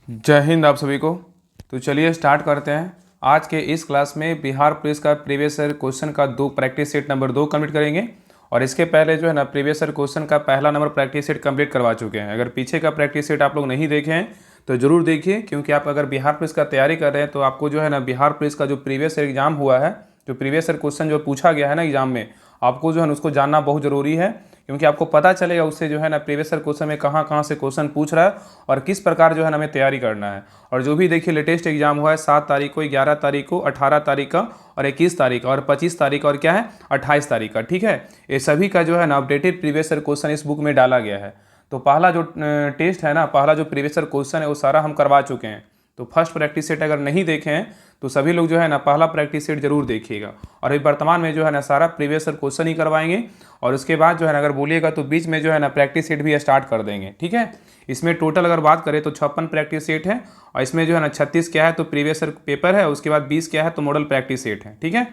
जय हिंद आप सभी को। तो चलिए स्टार्ट करते हैं। आज के इस क्लास में बिहार पुलिस का प्रीवियस ईयर क्वेश्चन का प्रैक्टिस सेट नंबर 2 कंप्लीट करेंगे। और इसके पहले जो है ना प्रीवियस ईयर क्वेश्चन का पहला नंबर प्रैक्टिस सेट कंप्लीट करवा चुके हैं। अगर पीछे का प्रैक्टिस सेट आप लोग नहीं देखे हैं तो ज़रूर देखिए, क्योंकि आप अगर बिहार पुलिस का तैयारी कर रहे हैं तो आपको जो है ना बिहार पुलिस का जो प्रीवियस ईयर एग्जाम हुआ है, जो प्रीवियस ईयर क्वेश्चन जो पूछा गया है ना एग्जाम में, आपको जो है ना उसको जानना बहुत ज़रूरी है। क्योंकि आपको पता चलेगा उससे जो है ना प्रीवियस ईयर क्वेश्चन में कहाँ कहाँ से क्वेश्चन पूछ रहा है और किस प्रकार जो है ना हमें तैयारी करना है। और जो भी देखिए लेटेस्ट एग्जाम हुआ है 7 तारीख को, 11 तारीख को, 18 तारीख का और 21 तारीख का और 25 तारीख का और क्या है 28 तारीख का, ठीक है। ये सभी का जो है ना अपडेटेड प्रीवियस ईयर क्वेश्चन इस बुक में डाला गया है। तो पहला जो टेस्ट है ना, पहला जो प्रीवियस ईयर क्वेश्चन है वो सारा हम करवा चुके हैं। तो फर्स्ट प्रैक्टिस सेट अगर नहीं देखे हैं तो सभी लोग जो है ना पहला प्रैक्टिस सेट जरूर देखिएगा। और अभी वर्तमान में जो है ना सारा प्रीवियस ईयर क्वेश्चन ही करवाएंगे और उसके बाद जो है ना अगर बोलिएगा तो बीच में जो है ना प्रैक्टिस सेट भी स्टार्ट कर देंगे, ठीक है। इसमें टोटल अगर बात करें तो 56 प्रैक्टिस सेट है और इसमें जो है ना 36 क्या है तो प्रीवियस ईयर पेपर है, उसके बाद 20 क्या है तो मॉडल प्रैक्टिस सेट है, ठीक है।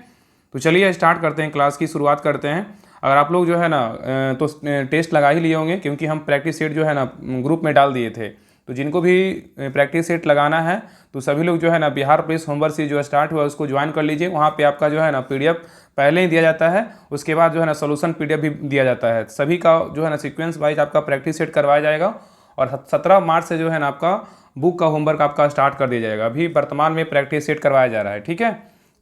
तो चलिए स्टार्ट करते हैं, क्लास की शुरुआत करते हैं। अगर आप लोग जो है ना तो टेस्ट लगा ही लिए होंगे, क्योंकि हम प्रैक्टिस सेट जो है ना ग्रुप में डाल दिए थे। तो जिनको भी प्रैक्टिस सेट लगाना है तो सभी लोग जो है ना बिहार पुलिस होमवर्क से जो स्टार्ट हुआ उसको ज्वाइन कर लीजिए। वहाँ पे आपका जो है ना पीडीएफ पहले ही दिया जाता है, उसके बाद जो है ना सोल्यूशन पीडीएफ भी दिया जाता है। सभी का जो है ना सीक्वेंस वाइज आपका प्रैक्टिस सेट करवाया जाएगा और 17 मार्च से जो है ना आपका बुक का होमवर्क आपका स्टार्ट कर दिया जाएगा। अभी वर्तमान में प्रैक्टिस सेट करवाया जा रहा है, ठीक है।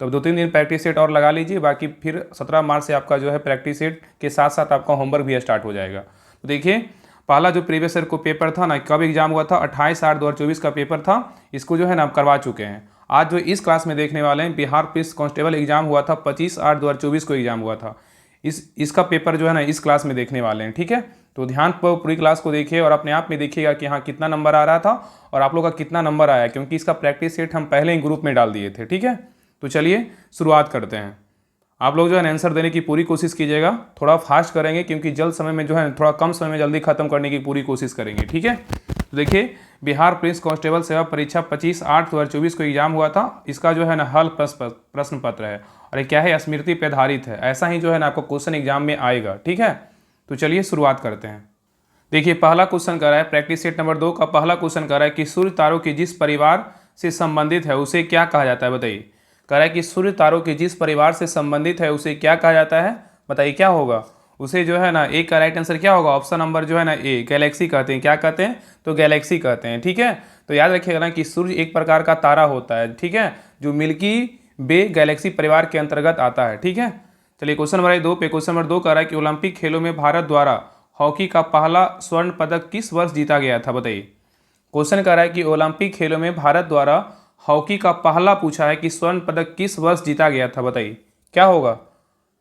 तो 2-3 दिन प्रैक्टिस सेट और लगा लीजिए, बाकी फिर 17 मार्च से आपका जो है प्रैक्टिस सेट के साथ साथ आपका होमवर्क भी स्टार्ट हो जाएगा। तो देखिए पहला जो प्रीवियस ईयर को पेपर था ना, कब एग्जाम हुआ था 28/8/2024 का पेपर था। इसको जो है ना आप करवा चुके हैं। आज जो इस क्लास में देखने वाले हैं बिहार पुलिस कांस्टेबल एग्जाम हुआ था 25/8/2024 को एग्जाम हुआ था। इसका पेपर जो है ना इस क्लास में देखने वाले हैं, ठीक है। तो ध्यान पर पूरी क्लास को देखिए और अपने आप में देखिएगा कि हाँ कितना नंबर आ रहा था और आप लोग का कितना नंबर आया, क्योंकि इसका प्रैक्टिस सेट हम पहले ही ग्रुप में डाल दिए थे, ठीक है। तो चलिए शुरुआत करते हैं। आप लोग जो है आंसर देने की पूरी कोशिश कीजिएगा, थोड़ा फास्ट करेंगे क्योंकि जल्द समय में जो है थोड़ा कम समय में जल्दी खत्म करने की पूरी कोशिश करेंगे, ठीक है। तो देखिए बिहार पुलिस कांस्टेबल सेवा परीक्षा 25/8/2024 को एग्जाम हुआ था। इसका जो है ना हल प्रश्न पत्र है और ये क्या है स्मृति पे आधारित है। ऐसा ही जो है ना आपको क्वेश्चन एग्जाम में आएगा, ठीक है। तो चलिए शुरुआत करते हैं। देखिए पहला क्वेश्चन कर रहा है प्रैक्टिस सेट नंबर 2 का पहला क्वेश्चन कर रहा है कि सूर्य तारों की जिस परिवार से संबंधित है उसे क्या कहा जाता है, बताइए। कह रहा है कि सूर्य तारों के जिस परिवार से संबंधित है उसे क्या कहा जाता है, बताइए क्या होगा। उसे जो है ना ए का राइट आंसर क्या होगा, ऑप्शन नंबर जो है ना ए, गैलेक्सी कहते हैं। क्या कहते हैं तो गैलेक्सी कहते हैं, ठीक है। तो याद रखिएगा ना कि सूर्य एक प्रकार का तारा होता है, ठीक है, जो मिल्की वे गैलेक्सी परिवार के अंतर्गत आता है, ठीक है। चलिए क्वेश्चन नंबर 2 पे क्वेश्चन नंबर 2 कह रहा है कि ओलंपिक खेलों में भारत द्वारा हॉकी का पहला स्वर्ण पदक किस वर्ष जीता गया था, बताइए। क्वेश्चन कह रहा है कि ओलंपिक खेलों में भारत द्वारा हॉकी का पहला पूछा है कि स्वर्ण पदक किस वर्ष जीता गया था, बताइए क्या होगा।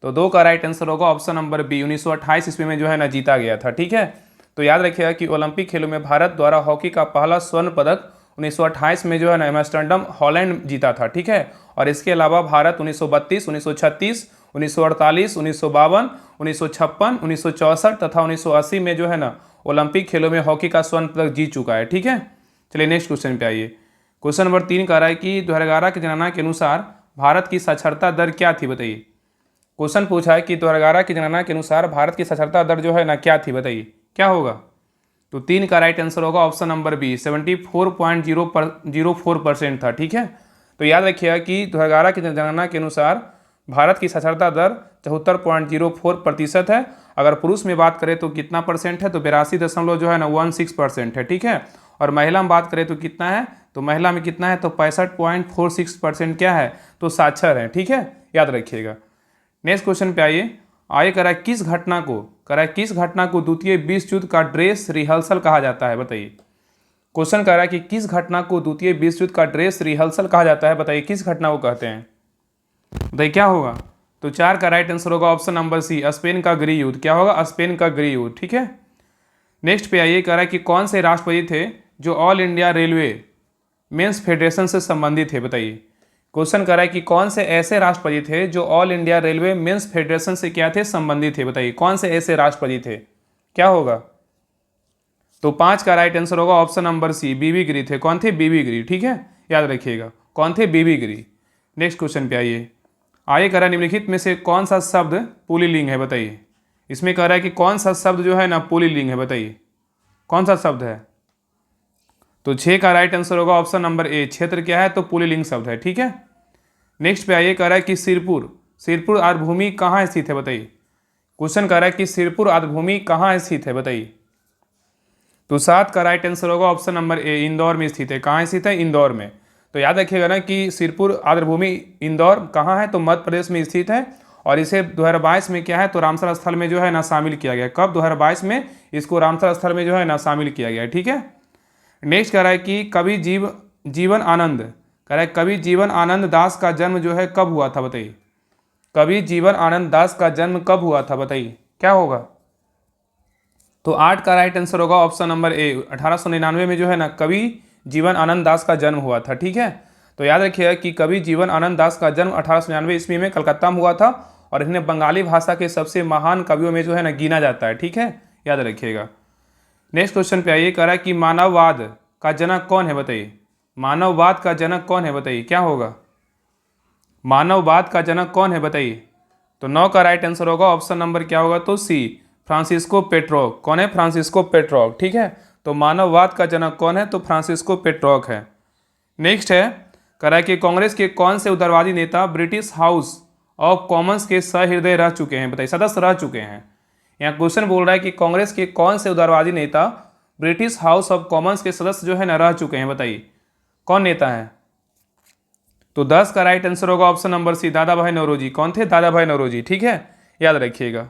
तो 2 का राइट आंसर होगा ऑप्शन नंबर बी, 1928 ईस्वी में जो है ना जीता गया था, ठीक है। तो याद रखिएगा कि ओलंपिक खेलों में भारत द्वारा हॉकी का पहला स्वर्ण पदक 1928 में जो है ना एम्स्टर्डम हॉलैंड जीता था, ठीक है। और इसके अलावा भारत 1932, 1936, 1948, 1952, 1956, 1964 तथा 1980 में जो है ना ओलंपिक खेलों में हॉकी का स्वर्ण पदक जीत चुका है, ठीक है। चलिए नेक्स्ट क्वेश्चन पे आइए। क्वेश्चन नंबर 3 कह रहा है कि 2011 की जनगणना के अनुसार भारत की साक्षरता दर क्या थी, बताइए। क्वेश्चन पूछा है कि 2011 की जनगणना के अनुसार भारत की साक्षरता दर जो है ना क्या थी, बताइए क्या होगा। तो 3 का राइट आंसर होगा ऑप्शन नंबर बी, 74.04% था, ठीक है। तो याद रखिएगा कि 2011 की जनगणना के अनुसार भारत की साक्षरता दर 74.04% है। अगर पुरुष में बात करें तो कितना परसेंट है, तो 82 जो है ना 16% है, ठीक है। और महिला में बात करें तो कितना है, तो महिला में कितना है तो 65.46% क्या है तो साक्षर है, ठीक है, याद रखिएगा। नेक्स्ट क्वेश्चन पे आइए। आगे कह रहा है किस घटना को, कह रहा है किस घटना को द्वितीय विश्व युद्ध का ड्रेस रिहर्सल कहा जाता है, बताइए। क्वेश्चन कह रहा है कि किस घटना को द्वितीय विश्व युद्ध का ड्रेस रिहर्सल कहा जाता है, बताइए किस घटना को कहते हैं, बताइए क्या होगा। तो 4 का राइट आंसर होगा ऑप्शन नंबर सी, स्पेन का गृह युद्ध। क्या होगा, स्पेन का गृह युद्ध, ठीक है। नेक्स्ट पे आइए, कह रहा है कि कौन से राष्ट्रपति थे जो all India railway men's federation से संबंधित है, बताइए। क्वेश्चन कर रहा है कि कौन से ऐसे राष्ट्रपति थे जो all India railway men's federation से क्या थे संबंधित थे, बताइए कौन से ऐसे राष्ट्रपति थे, क्या होगा। तो 5 का राइट आंसर होगा ऑप्शन नंबर सी, बीबी गिरी थे। कौन थे, बीबी गिरी, ठीक है, याद रखिएगा कौन थे, बीबी गिरी। नेक्स्ट क्वेश्चन पे आइए। आगे कह रहा है निम्नलिखित में से कौन सा शब्द पुल्लिंग है, बताइए। इसमें कह रहा है कि कौन सा शब्द जो है ना पुल्लिंग है, बताइए कौन सा शब्द है। तो 6 का राइट आंसर होगा ऑप्शन नंबर ए। क्षेत्र क्या है? तो पुल्लिंग शब्द है। ठीक है, नेक्स्ट पे आइए, कह रहा है कि सिरपुर आर्द्रभूमि कहाँ स्थित है? बताइए। क्वेश्चन कह रहा है कि सिरपुर आर्द्रभूमि कहाँ स्थित है? बताइए। तो 7 का राइट आंसर होगा ऑप्शन नंबर ए, इंदौर में स्थित है। कहाँ स्थित है? इंदौर में। तो याद रखिएगा ना कि सिरपुर आर्द्रभूमि इंदौर कहाँ है? तो मध्य प्रदेश में स्थित है। और इसे 2022 में क्या है? तो रामसर स्थल में जो है ना शामिल किया गया। कब? 2022 में इसको रामसर स्थल में जो है ना शामिल किया गया। ठीक है, नेक्स्ट कह रहा है कि कवि जीवन आनंद, कह रहा है कवि जीवन आनंद दास का जन्म जो है कब हुआ था? बताइए। कवि जीवन आनंद दास का जन्म कब हुआ था? बताइए, क्या होगा? तो 8 का राइट आंसर होगा ऑप्शन नंबर ए, 1899 में जो है ना कवि जीवन आनंद दास का जन्म हुआ था। ठीक है, तो याद रखिएगा कि कवि जीवन आनंद दास का जन्म 1899 ईस्वी में कलकत्ता में हुआ था और इन्हें बंगाली भाषा के सबसे महान कवियों में जो है ना गिना जाता है। ठीक है, याद रखिएगा। नेक्स्ट क्वेश्चन पे आइए, कह रहा है कि मानववाद का जनक कौन है? बताइए। मानववाद का जनक कौन है? बताइए, क्या होगा? मानववाद का जनक कौन है? बताइए। तो 9 का राइट आंसर होगा ऑप्शन नंबर क्या होगा? तो सी, फ्रांसिस्को पेट्रोक। कौन है? फ्रांसिस्को पेट्रोक। ठीक है, तो मानववाद का जनक कौन है? तो फ्रांसिस्को पेट्रोक है। नेक्स्ट है, कह रहा है कि कांग्रेस के कौन से उदारवादी नेता ब्रिटिश हाउस ऑफ कॉमन्स के सहृदय रह चुके हैं? बताइए, सदस्य रह चुके हैं। यहाँ क्वेश्चन बोल रहा है कि कांग्रेस के कौन से उदारवादी नेता ब्रिटिश हाउस ऑफ कॉमन्स के सदस्य जो है ना रह चुके हैं? बताइए, कौन नेता है? तो 10 का राइट आंसर होगा ऑप्शन नंबर सी, दादा भाई नौरोजी। कौन थे? दादा भाई नौरोजी। ठीक है, याद रखिएगा।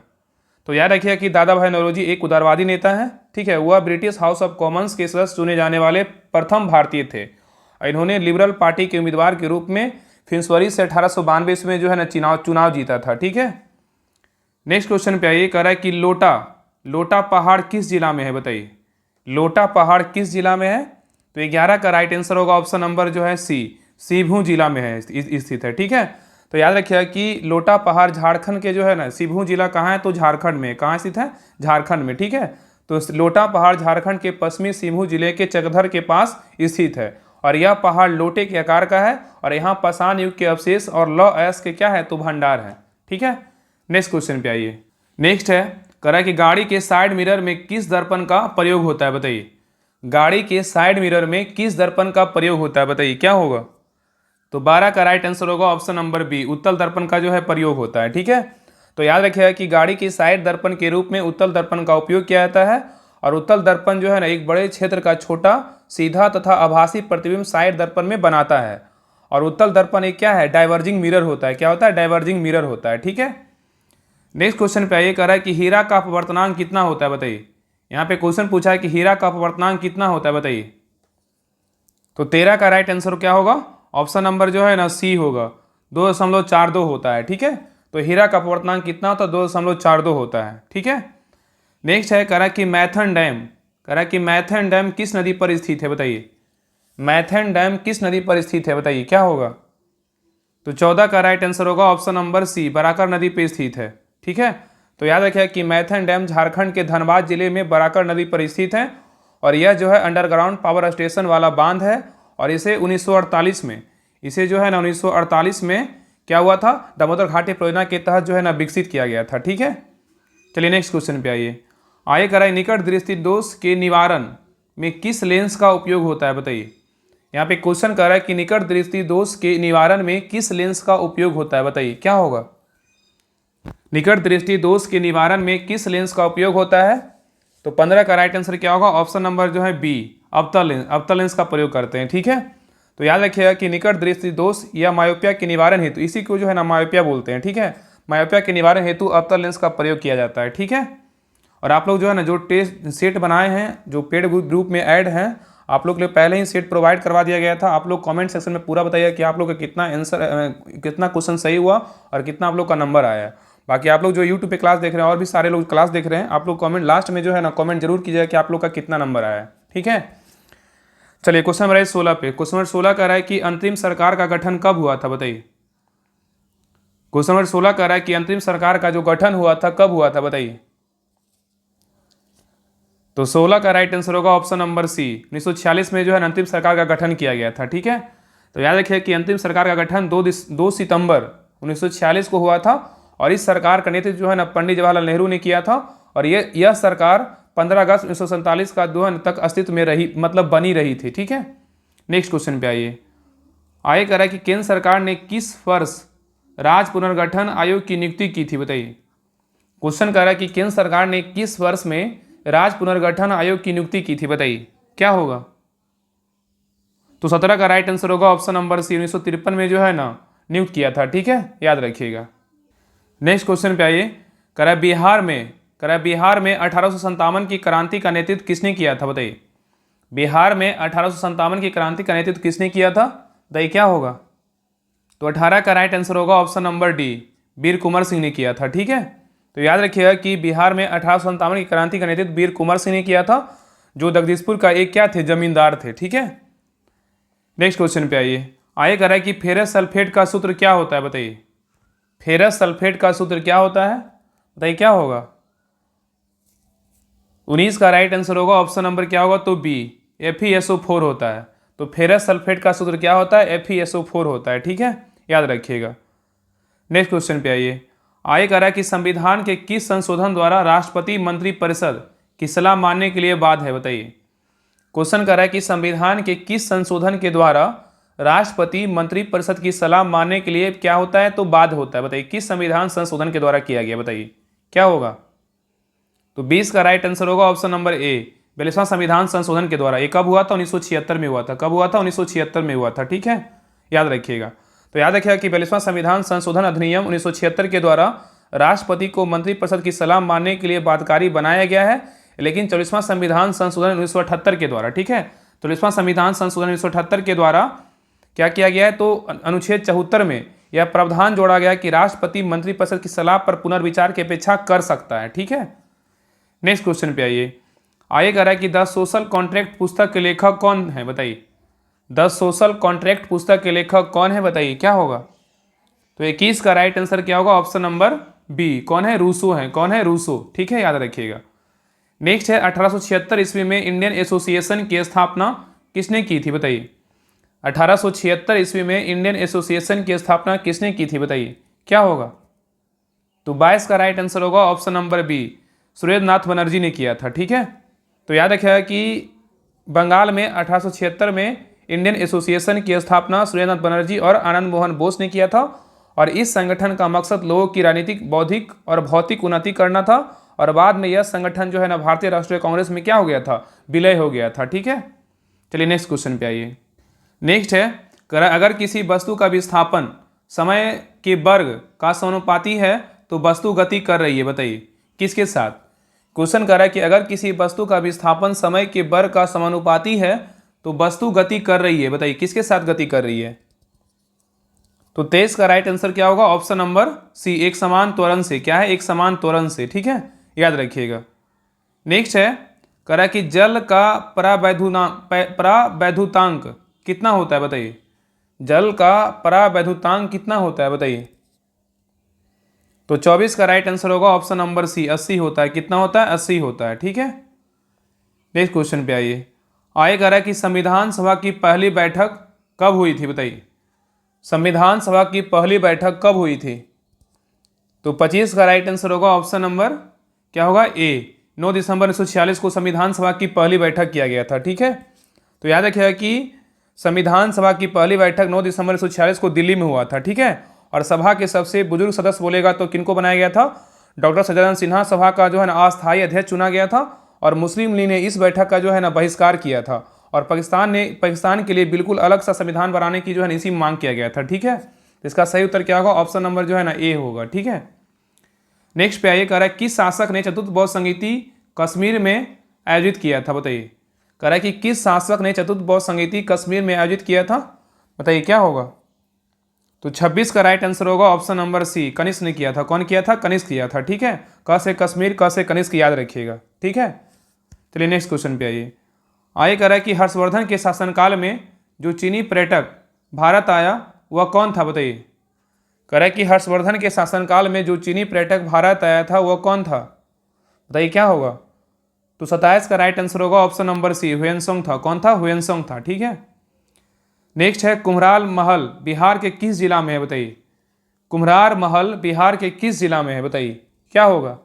तो याद रखिएगा कि दादा भाई नौरोजी एक उदारवादी नेता है। ठीक है, वह ब्रिटिश हाउस ऑफ कॉमन्स के सदस्य चुने जाने वाले प्रथम भारतीय थे। इन्होंने लिबरल पार्टी के उम्मीदवार के रूप में फिंसवरी से 1892 में जो है ना चुनाव जीता था। ठीक है, नेक्स्ट क्वेश्चन पे आइए, कह रहा है कि लोटा पहाड़ किस जिला में है? बताइए, लोटा पहाड़ किस जिला में है? तो 11 का राइट आंसर होगा ऑप्शन नंबर जो है सी, सिभू जिला में है स्थित है। ठीक है, तो याद रखिएगा कि लोटा पहाड़ झारखंड के जो है ना, सिभू जिला कहाँ है? तो झारखंड में। कहाँ स्थित है? झारखंड में। ठीक है, तो लोटा पहाड़ झारखंड के पश्चिमी सिभू जिले के चकधर के पास स्थित है और यह पहाड़ लोटे के आकार का है और यहाँ पाषाण युग के अवशेष और लौह अयस्क के क्या है? तो भंडार है। ठीक है, नेक्स्ट क्वेश्चन पे आइए। नेक्स्ट है, कह रहा है कि गाड़ी के साइड मिरर में किस दर्पण का प्रयोग होता है? बताइए। गाड़ी के साइड मिरर में किस दर्पण का प्रयोग होता है? बताइए, क्या होगा? तो 12 का राइट आंसर होगा ऑप्शन नंबर बी, उत्तल दर्पण का जो है प्रयोग होता है। ठीक है, तो याद रखिएगा कि गाड़ी की साइड दर्पण के रूप में उत्तल दर्पण का उपयोग किया जाता है और उत्तल दर्पण जो है ना एक बड़े क्षेत्र का छोटा सीधा तथा आभासी प्रतिबिंब साइड दर्पण में बनाता है। और उत्तल दर्पण एक क्या है? डाइवर्जिंग मिरर होता है। क्या होता है? डाइवर्जिंग मिरर होता है। ठीक है, नेक्स्ट क्वेश्चन पे आइए, कह रहा है कि हीरा का अपवर्तनांक कितना होता है? बताइए। यहाँ पे क्वेश्चन पूछा है कि हीरा का अपवर्तनांक कितना होता है? बताइए। तो 13 का राइट आंसर क्या होगा? ऑप्शन नंबर जो है ना सी होगा, 2.42 होता है। ठीक है, तो हीरा का अपवर्तनांक कितना होता है? 2.42 होता है। ठीक है, नेक्स्ट है, कह रहा है कि मैथन डैम किस नदी पर स्थित है? बताइए। मैथन डैम किस नदी पर स्थित है? बताइए, क्या होगा? तो 14 का राइट आंसर होगा ऑप्शन नंबर सी, बराकर नदी पर स्थित है। ठीक है, तो याद रखिए कि मैथन डैम झारखंड के धनबाद जिले में बराकर नदी पर स्थित है और यह जो है अंडरग्राउंड पावर स्टेशन वाला बांध है और इसे 1948 में जो है ना 1948 में क्या हुआ था? दामोदर घाटी परियोजना के तहत जो है ना विकसित किया गया था। ठीक है, चलिए नेक्स्ट क्वेश्चन पे आइए कह रहा है निकट दृष्टि दोष के निवारण में किस लेंस का उपयोग होता है? बताइए। यहाँ पे क्वेश्चन कर रहा है कि निकट दृष्टि दोष के निवारण में किस लेंस का उपयोग होता है? बताइए, क्या होगा? निकट दृष्टि दोष के निवारण में किस लेंस का उपयोग होता है? तो 15 का राइट आंसर क्या होगा? ऑप्शन नंबर जो है बी, अवतल लेंस का प्रयोग करते हैं। ठीक है, तो याद रखिएगा कि निकट दृष्टि दोष या मायोपिया के निवारण हेतु, इसी को जो है ना मायोपिया बोलते हैं। ठीक है, मायोपिया के निवारण हेतु अवतल लेंस का प्रयोग किया जाता है। ठीक है, और आप लोग जो है ना जो टेस्ट सेट बनाए हैं, जो पेड ग्रुप में ऐड हैं, आप लोग के लिए पहले ही सेट प्रोवाइड करवा दिया गया था। आप लोग कमेंट सेक्शन में पूरा बताइए कि आप लोग का कितना क्वेश्चन सही हुआ और कितना आप लोग का नंबर आया। बाकी आप लोग जो यूट्यूब पे क्लास देख रहे हैं और भी सारे लोग क्लास देख रहे हैं, आप लोग कमेंट लास्ट में जो है ना कमेंट जरूर कीजिएगा कि आप लोग का कितना नंबर आया है। ठीक है, चलिए क्वेश्चन नंबर 16 पे। क्वेश्चन नंबर 16 कह रहा है कि अंतरिम सरकार का गठन कब हुआ था? बताइए। क्वेश्चन नंबर 16 कह रहा है कि अंतरिम सरकार का जो गठन हुआ था कब हुआ था? बताइए। तो 16 का राइट आंसर होगा ऑप्शन नंबर सी, 1946 में जो है अंतिम सरकार का गठन किया गया था। ठीक है, तो याद रखिए कि अंतिम सरकार का गठन 2 सितंबर 1946 को हुआ था और इस सरकार का नेतृत्व जो है ना पंडित जवाहरलाल नेहरू ने किया था और यह सरकार 15 अगस्त 1947 का जो है तक अस्तित्व में रही, मतलब बनी रही थी। ठीक है, नेक्स्ट क्वेश्चन पे आइए। आगे कह रहा है कि केंद्र सरकार ने किस वर्ष राज्य पुनर्गठन आयोग की नियुक्ति की थी, बताइए। क्वेश्चन कह रहा है कि केंद्र सरकार ने किस वर्ष में राज्य पुनर्गठन आयोग की नियुक्ति की थी, बताइए क्या होगा। तो 17 का राइट आंसर होगा ऑप्शन नंबर सी, 1953 में जो है ना नियुक्त किया था। ठीक है, याद रखिएगा। नेक्स्ट क्वेश्चन पे आइए। कह रहा है बिहार में 1857 की क्रांति का नेतृत्व किसने किया था, बताइए। बिहार में 1857 की क्रांति का नेतृत्व किसने किया था, बताइए क्या होगा। तो 18 का राइट आंसर होगा ऑप्शन नंबर डी, वीर कुंवर सिंह ने किया था। ठीक है, तो याद रखिएगा कि बिहार में 1857 की क्रांति का नेतृत्व वीर कुंवर सिंह ने किया था, जो जगदीशपुर का एक क्या थे, जमींदार थे। ठीक है, नेक्स्ट क्वेश्चन पे आइए। आगे कह रहा है कि फेरस सल्फेट का सूत्र क्या होता है, बताइए। फेरस सल्फेट का सूत्र क्या होता है, बताइए क्या होगा। 19 का राइट आंसर होगा ऑप्शन नंबर क्या होगा, तो बी, FeSO4 होता है। तो फेरस सल्फेट का सूत्र क्या होता है, FeSO4 होता है। ठीक है, याद रखिएगा। नेक्स्ट क्वेश्चन पे आइए। आगे कह रहा है कि संविधान के किस संशोधन द्वारा राष्ट्रपति मंत्रिपरिषद की सलाह मानने के लिए बाध्य है, बताइए। क्वेश्चन कह रहा है कि संविधान के किस संशोधन के द्वारा राष्ट्रपति मंत्रिपरिषद की सलाह मानने के लिए क्या होता है, तो बाध्य होता है। बताइए किस संविधान संशोधन के द्वारा किया गया, बताइए क्या होगा। तो 20 का राइट आंसर होगा ऑप्शन नंबर ए, 42वां संविधान संशोधन के द्वारा। ये कब हुआ था, 1976 में हुआ था। कब हुआ था, 1976 में हुआ था। ठीक है, याद रखिएगा। तो याद रखिएगा कि 42वां संविधान संशोधन अधिनियम 1976 के द्वारा राष्ट्रपति को मंत्रिपरिषद की सलाह मानने के लिए बाध्यकारी बनाया गया है, लेकिन 44वां संविधान संशोधन 1978 के द्वारा, ठीक है, 44वां संविधान संशोधन 1978 के द्वारा क्या किया गया है, तो अनुच्छेद 74 में यह प्रावधान जोड़ा गया कि राष्ट्रपति मंत्रिपरिषद की सलाह पर पुनर्विचार की अपेक्षा कर सकता है। ठीक है, नेक्स्ट क्वेश्चन पे आइए। आगे कह रहा है कि द सोशल कॉन्ट्रैक्ट पुस्तक के लेखक कौन है, बताइए। द सोशल कॉन्ट्रैक्ट पुस्तक के लेखक कौन है, बताइए क्या होगा। तो 21 का राइट आंसर क्या होगा, ऑप्शन नंबर बी, कौन है, रूसो है। कौन है, रूसो। ठीक है, याद रखिएगा। नेक्स्ट है 1876 ईस्वी में इंडियन एसोसिएशन की स्थापना किसने की थी, बताइए। 1876 ईस्वी में इंडियन एसोसिएशन की स्थापना किसने की थी, बताइए क्या होगा। तो 22 का राइट आंसर होगा option number B, Surendranath Banerjee ने किया था। ठीक है, तो याद रखिएगा कि बंगाल में 1876 में इंडियन एसोसिएशन की स्थापना सुरेंद्रनाथ बनर्जी और आनंद मोहन बोस ने किया था, और इस संगठन का मकसद लोगों की राजनीतिक, बौद्धिक और भौतिक उन्नति करना था। और बाद में यह संगठन जो है ना भारतीय राष्ट्रीय कांग्रेस में क्या हो गया था, विलय हो गया था। ठीक है, चलिए नेक्स्ट क्वेश्चन पे आइए। नेक्स्ट है, अगर किसी वस्तु का विस्थापन समय के वर्ग का समानुपाती है तो वस्तु गति कर रही है, बताइए किसके साथ। क्वेश्चन कर रहा है कि अगर किसी वस्तु का विस्थापन समय के वर्ग का समानुपाती है तो वस्तु गति कर रही है, बताइए किसके साथ गति कर रही है। तो 23 का राइट आंसर क्या होगा, ऑप्शन नंबर सी, एक समान त्वरण से। क्या है, एक समान त्वरण से। ठीक है, याद रखिएगा। नेक्स्ट है, कह रहा है कि जल का परावैद्युतांक कितना होता है, बताइए। जल का परावैद्युतांक कितना होता है, बताइए। तो 24 का राइट आंसर होगा ऑप्शन नंबर सी, 80 होता है। कितना होता है, 80 होता है। ठीक है, नेक्स्ट क्वेश्चन पे आइए। आगे कह रहा है कि संविधान सभा की पहली बैठक कब हुई थी, बताइए। संविधान सभा की पहली बैठक कब हुई थी। तो 25 का राइट आंसर होगा ऑप्शन नंबर क्या होगा, ए, 9 दिसंबर 1946 को संविधान सभा की पहली बैठक किया गया था। ठीक है, तो याद रखिएगा कि संविधान सभा की पहली बैठक 9 दिसंबर 1946 को दिल्ली में हुआ था। ठीक है, और सभा के सबसे बुजुर्ग सदस्य बोलेगा तो किनको बनाया गया था, डॉक्टर सज्जनानंद सिन्हा सभा का जो है ना अस्थायी अध्यक्ष चुना गया था, और मुस्लिम लीग ने इस बैठक का जो है ना बहिष्कार किया था, और पाकिस्तान के लिए बिल्कुल अलग सा संविधान बनाने की जो है ना इसी मांग किया गया था। ठीक है, इसका सही उत्तर क्या होगा, ऑप्शन नंबर जो है ना ए होगा। ठीक है, नेक्स्ट पे आइए। कह रहा है किस शासक ने चतुर्थ बौद्ध संगीति कश्मीर में आयोजित किया था, बताइए। कह रहा है कि किस शासक ने चतुर्थ बौद्ध संगीति कश्मीर में आयोजित किया था, बताइए क्या होगा। तो 26 का राइट आंसर होगा ऑप्शन नंबर सी, कनिष्क ने किया था। कौन किया था, कनिष्क किया था। ठीक है, क से कश्मीर, क से कनिष्क याद रखिएगा। ठीक है, चलिए नेक्स्ट क्वेश्चन पे आइए। आगे कह रहा है कि हर्षवर्धन के शासनकाल में जो चीनी पर्यटक भारत आया वह कौन था, बताइए। कह रहा है कि हर्षवर्धन के शासनकाल में जो चीनी पर्यटक भारत आया था वह कौन था, बताइए क्या होगा। तो 27 का राइट आंसर होगा ऑप्शन नंबर सी, हुएनसोंग था। कौन था, हुएनसोंग था। ठीक है, नेक्स्ट है कुम्हरार महल बिहार के किस जिला में है, बताइए। कुम्हरार महल बिहार के किस जिला में है, बताइए क्या होगा।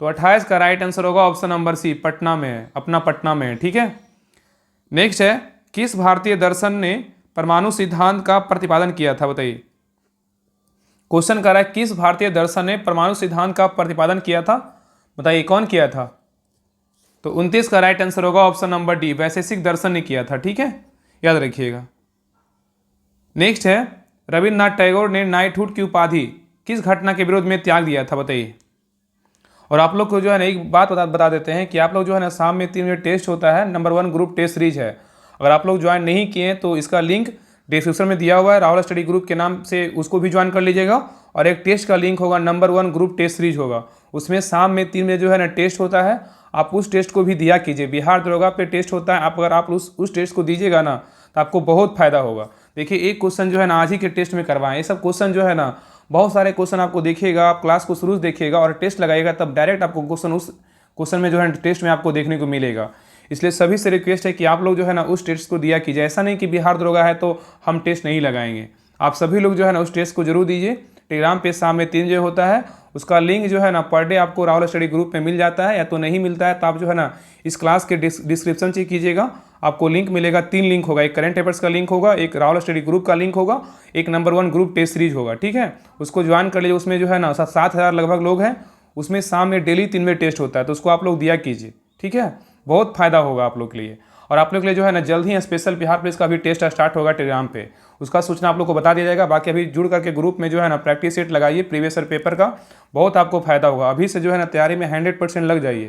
तो 28 का राइट आंसर होगा ऑप्शन नंबर सी, पटना में है, अपना पटना में है। ठीक है। नेक्स्ट है, किस भारतीय दर्शन ने परमाणु सिद्धांत का प्रतिपादन किया था, बताइए। क्वेश्चन कर रहा है किस भारतीय दर्शन ने परमाणु सिद्धांत का प्रतिपादन किया था, बताइए कौन किया था। तो 29 का राइट आंसर होगा ऑप्शन नंबर डी, वैशेषिक दर्शन ने किया था। ठीक है, याद रखिएगा। नेक्स्ट है, रविन्द्रनाथ टैगोर ने नाइटहुड की उपाधि किस घटना के विरोध में त्याग दिया था, बताइए। और आप लोग को जो है ना एक बात बता देते हैं कि आप लोग जो है ना शाम में 3 बजे टेस्ट होता है, नंबर 1 ग्रुप टेस्ट सीरीज है। अगर आप लोग ज्वाइन नहीं किए हैं तो इसका लिंक डिस्क्रिप्शन में दिया हुआ है, राहुल स्टडी ग्रुप के नाम से, उसको भी ज्वाइन कर लीजिएगा। और एक टेस्ट का लिंक होगा, नंबर 1 ग्रुप टेस्ट सीरीज होगा, उसमें शाम में 3 बजे जो है ना टेस्ट होता है। आप उस टेस्ट को भी दिया कीजिए, बिहार दरोगा पे टेस्ट होता है। अगर आप उस टेस्ट को दीजिएगा ना तो आपको बहुत फायदा होगा। देखिए एक क्वेश्चन जो है ना आज ही के टेस्ट में करवाएं, ये सब क्वेश्चन जो है ना बहुत सारे क्वेश्चन आपको देखिएगा, आप क्लास को शुरू से देखिएगा और टेस्ट लगाइएगा, तब डायरेक्ट आपको क्वेश्चन उस क्वेश्चन में जो है टेस्ट में आपको देखने को मिलेगा। इसलिए सभी से रिक्वेस्ट है कि आप लोग जो है ना उस टेस्ट को दिया कीजिए। ऐसा नहीं कि बिहार दरोगा है तो हम टेस्ट नहीं लगाएंगे, आप सभी लोग जो है ना उस टेस्ट को जरूर दीजिए। टेलीग्राम पे शाम में 3 बजे होता है, उसका लिंक जो है ना पर डे आपको राहुल स्टडी ग्रुप में मिल जाता है, या तो नहीं मिलता है तो आप जो है ना इस क्लास के डिस्क्रिप्शन चेक कीजिएगा, आपको लिंक मिलेगा। 3 लिंक होगा, एक करंट अफेयर्स का लिंक होगा, एक राहुल स्टडी ग्रुप का लिंक होगा, एक नंबर 1 ग्रुप टेस्ट सीरीज होगा। ठीक है, उसको ज्वाइन कर लीजिए। उसमें जो है ना 7,000 लगभग लोग हैं, उसमें शाम में डेली 3 बजे टेस्ट होता है, तो उसको आप लोग दिया कीजिए। ठीक है, बहुत फायदा होगा आप लोग के लिए। और आप लोग के लिए जो है ना जल्द ही स्पेशल बिहार पुलिस का भी टेस्ट स्टार्ट होगा टेलीग्राम पे, उसका सूचना आप लोग को बता दिया जाएगा। बाकी अभी जुड़ करके ग्रुप में जो है ना प्रैक्टिस सेट लगाइए प्रीवियस ईयर पेपर का, बहुत आपको फायदा होगा। अभी से जो है ना तैयारी में 100% लग जाइए,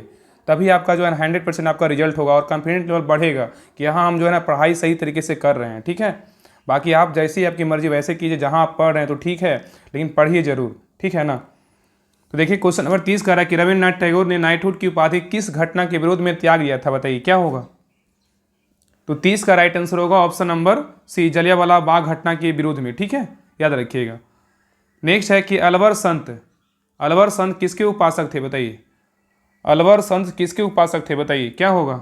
तभी आपका जो है ना 100% आपका रिजल्ट होगा और कॉन्फिडेंस लेवल बढ़ेगा कि हाँ हम जो है ना पढ़ाई सही तरीके से कर रहे हैं। ठीक है, बाकी आप जैसी आपकी मर्जी वैसे कीजिए, जहाँ आप पढ़ रहे हैं तो ठीक है, लेकिन पढ़िए जरूर। ठीक है ना। तो देखिए क्वेश्चन नंबर 30 कह रहा है कि रविन्द्रनाथ टैगोर ने नाइटहुड की उपाधि किस घटना के विरोध में त्याग दिया था, बताइए क्या होगा। तो 30 का राइट आंसर होगा ऑप्शन नंबर सी, जलियांवाला बाग घटना के विरोध में। ठीक है, याद रखिएगा। नेक्स्ट है कि अलवर संत किसके उपासक थे, बताइए। अलवर संत किसके उपासक थे, बताइए क्या होगा।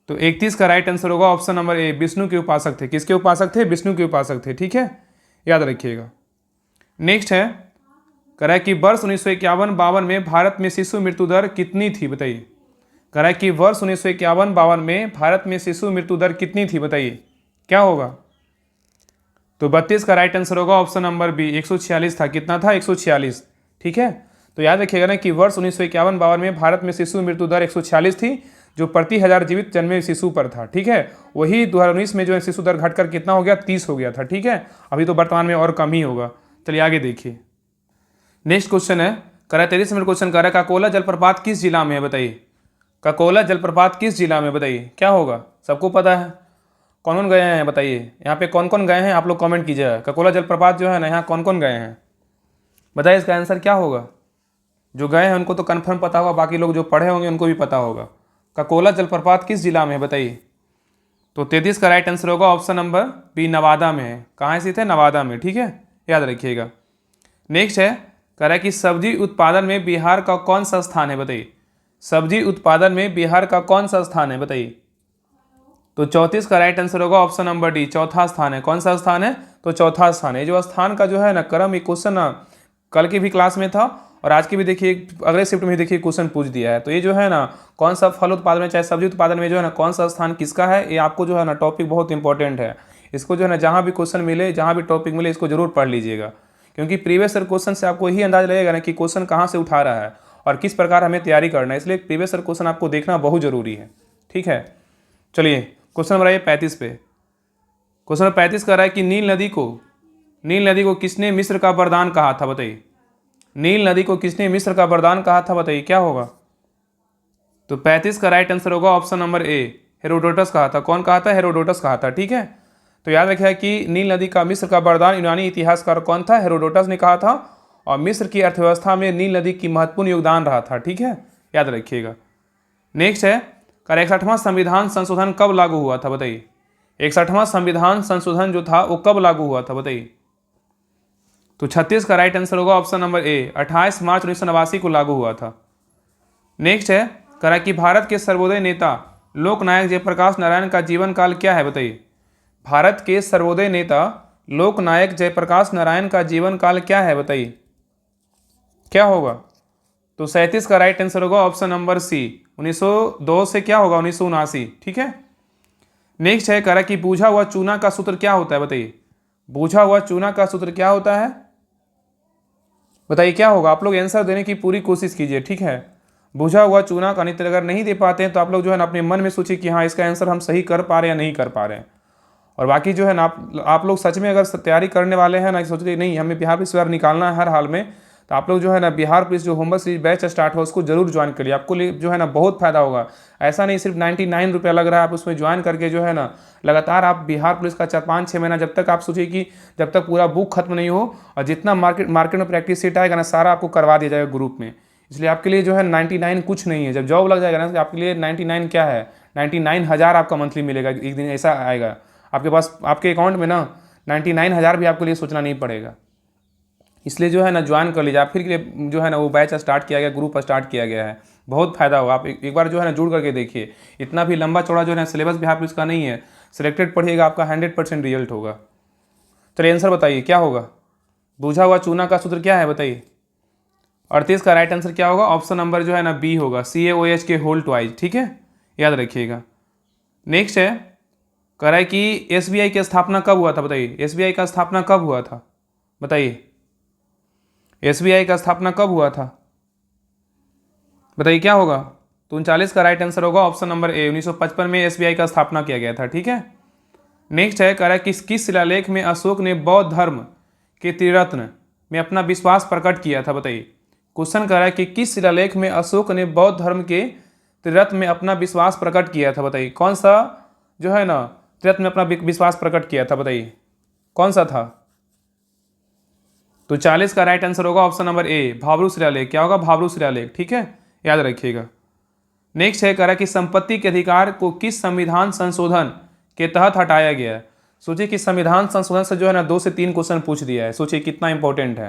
तो 31 का राइट आंसर होगा ऑप्शन नंबर ए, विष्णु के उपासक थे। किसके उपासक थे, विष्णु के उपासक थे। ठीक है, याद रखिएगा। नेक्स्ट है कह रहा है कि वर्ष 1951-52 में भारत में शिशु मृत्यु दर कितनी थी, बताइए। कह रहा है कि वर्ष 1951-52 में भारत में शिशु मृत्यु दर कितनी थी, बताइए क्या होगा। तो 32 का राइट आंसर होगा ऑप्शन नंबर बी, 146 था। कितना था, 146। ठीक है, तो याद रखिएगा ना कि वर्ष 1951-52 में भारत में शिशु मृत्यु दर 146 थी, जो प्रति 1000 जीवित जन्मे शिशु पर था। ठीक है, वही 2019 में जो है शिशु दर घटकर कितना हो गया, 30 हो गया था। ठीक है, अभी तो वर्तमान में और कम ही होगा। चलिए आगे देखिए। नेक्स्ट क्वेश्चन है, कह रहा है 33 नंबर क्वेश्चन कह रहा है काकोला जलप्रपात किस जिला में है, बताइए। काकोला जलप्रपात किस जिला में, बताइए क्या होगा। सबको पता है, कौन कौन गए हैं बताइए। यहाँ पे कौन कौन गए हैं आप लोग कमेंट कीजिएगा। काकोला जलप्रपात जो है ना यहाँ कौन कौन गए हैं, बताइए इसका आंसर क्या होगा। जो गए हैं उनको तो कन्फर्म पता होगा, बाकी लोग जो पढ़े होंगे उनको भी पता होगा। काकोला जलप्रपात किस जिला में है, बताइए। तो 33 का राइट आंसर होगा ऑप्शन नंबर बी, नवादा में है। कहाँ स्थित है, नवादा में। ठीक है, याद रखिएगा। नेक्स्ट है कह रहा है कि सब्जी उत्पादन में बिहार का कौन सा स्थान है, बताइए। सब्जी उत्पादन में बिहार का कौन सा स्थान है, बताइए। तो 34 का राइट आंसर होगा ऑप्शन नंबर डी, चौथा स्थान है। कौन सा स्थान है, तो चौथा स्थान है। जो स्थान का जो है ना क्रम, ये क्वेश्चन ना कल की भी क्लास में था और आज की भी देखिए, अगले शिफ्ट में देखिए क्वेश्चन पूछ दिया है। तो ये जो है ना कौन सा फल उत्पादन में चाहे सब्जी उत्पादन में जो है ना कौन सा स्थान किसका है, ये आपको जो है ना टॉपिक बहुत इंपॉर्टेंट है। इसको जो है ना जहाँ भी क्वेश्चन मिले, जहाँ भी टॉपिक मिले, इसको जरूर पढ़ लीजिएगा, क्योंकि प्रीवियस ईयर क्वेश्चन से आपको यही अंदाज लगेगा ना कि क्वेश्चन कहाँ से उठा रहा है और किस प्रकार हमें तैयारी करना है। इसलिए प्रीवियस ईयर क्वेश्चन आपको देखना बहुत जरूरी है। ठीक है, चलिए क्वेश्चन नंबर आइए 35 पे। क्वेश्चन नंबर 35 कह रहा है कि नील नदी को किसने मिस्र का वरदान कहा था, बताइए। नील नदी को किसने मिस्र का वरदान कहा था, बताइए क्या होगा। तो 35 का राइट आंसर होगा ऑप्शन नंबर ए, हेरोडोटस कहा था। कौन कहा था, हेरोडोटस कहा था। ठीक है, तो याद रखिए कि नील नदी का मिस्र का वरदान यूनानी इतिहासकार कौन था, हेरोडोटस ने कहा था। और मिस्र की अर्थव्यवस्था में नील नदी की महत्वपूर्ण योगदान रहा था। ठीक है, याद रखिएगा। नेक्स्ट है 61वां संविधान संशोधन कब लागू हुआ था, बताइए। 61वां संविधान संशोधन जो था वो कब लागू हुआ था, बताइए। तो 36 का राइट आंसर होगा ऑप्शन नंबर ए, 28 मार्च 1989 को लागू हुआ था। नेक्स्ट है कह रहा कि भारत के सर्वोदय नेता लोकनायक जयप्रकाश नारायण का जीवन काल क्या है, बताइए। भारत के सर्वोदय नेता लोकनायक जयप्रकाश नारायण का जीवन काल क्या है, बताइए क्या होगा। तो 37 का राइट आंसर होगा ऑप्शन नंबर सी। 1902 से क्या होगा 1979, ठीक है। नेक्स्ट है, कह रहा कि बूझा हुआ चूना का सूत्र क्या होता है, बताइए। बूझा हुआ चूना का सूत्र क्या होता है, बताइए क्या होगा। आप लोग आंसर देने की पूरी कोशिश कीजिए, ठीक है। बूझा हुआ चूना का नित्य अगर नहीं दे पाते हैं तो आप लोग जो है ना अपने मन में सोचिए कि हाँ इसका आंसर हम सही कर पा रहे हैं या नहीं कर पा रहे हैं। और बाकी जो है ना आप लोग सच में अगर तैयारी करने वाले हैं ना, सोचते नहीं हमें बिहार पुलिस बार निकालना है हर हाल में, तो आप लोग जो है ना बिहार पुलिस जो होमवर्क सीरीज बैच स्टार्ट हो उसको जरूर ज्वाइन करिए। आपको जो है ना बहुत फायदा होगा। ऐसा नहीं सिर्फ 99 रुपया लग रहा है, आप उसमें ज्वाइन करके जो है ना लगातार आप बिहार पुलिस का 4-5-6 महीना, जब तक आप सोचिए कि जब तक पूरा बुक खत्म नहीं हो और जितना मार्केट में प्रैक्टिस सेट आएगा ना सारा आपको करवा दिया जाएगा ग्रुप में। इसलिए आपके लिए जो है 99 कुछ नहीं है। जब जॉब लग जाएगा ना तो आपके लिए 99 क्या है, 99,000 आपका मंथली मिलेगा। एक दिन ऐसा आएगा आपके पास, आपके अकाउंट में ना 99,000 भी आपके लिए सोचना नहीं पड़ेगा। इसलिए जो है ना ज्वाइन कर लीजिए आप। फिर जो है ना वो बैच स्टार्ट किया गया, ग्रुप स्टार्ट किया गया है, बहुत फायदा होगा। आप एक बार जो है ना जुड़ करके देखिए। इतना भी लंबा चौड़ा जो है ना सिलेबस बिहार पुलिस का नहीं है। सिलेक्टेड पढ़िएगा, आपका 100% रिजल्ट होगा। चलिए आंसर बताइए क्या होगा। बूझा हुआ चूना का सूत्र क्या है, बताइए। 38 का राइट आंसर क्या होगा, ऑप्शन नंबर जो है ना बी होगा, CaOH के होल ट्वाइस, ठीक है, याद रखिएगा। नेक्स्ट है, कह रहा है कि SBI की स्थापना कब हुआ था, बताइए। SBI का स्थापना कब हुआ था, बताइए। SBI का स्थापना कब हुआ था, बताइए क्या होगा। तो 39 का राइट आंसर होगा ऑप्शन नंबर ए, 1955 में SBI का स्थापना किया गया था, ठीक है। नेक्स्ट है, कह रहा है किस शिलालेख में अशोक ने बौद्ध धर्म के त्रिरत्न में अपना विश्वास प्रकट किया था, बताइए। क्वेश्चन कह रहा है कि किस शिलालेख में अशोक ने बौद्ध धर्म के त्रिरत्न में अपना विश्वास प्रकट किया था, बताइए। कौन सा जो है ना त्रिरत्न में अपना विश्वास प्रकट किया था, बताइए कौन सा था। तो 40 का राइट आंसर होगा ऑप्शन नंबर ए, भाब्रू शिलालेख। क्या होगा, भाब्रू शिलालेख, ठीक है, याद रखिएगा। नेक्स्ट है, कह रहा है कि संपत्ति के अधिकार को किस संविधान संशोधन के तहत हटाया गया है। सोचिए कि संविधान संशोधन से जो है ना 2 से 3 क्वेश्चन पूछ दिया है, सोचिए कितना इंपॉर्टेंट है।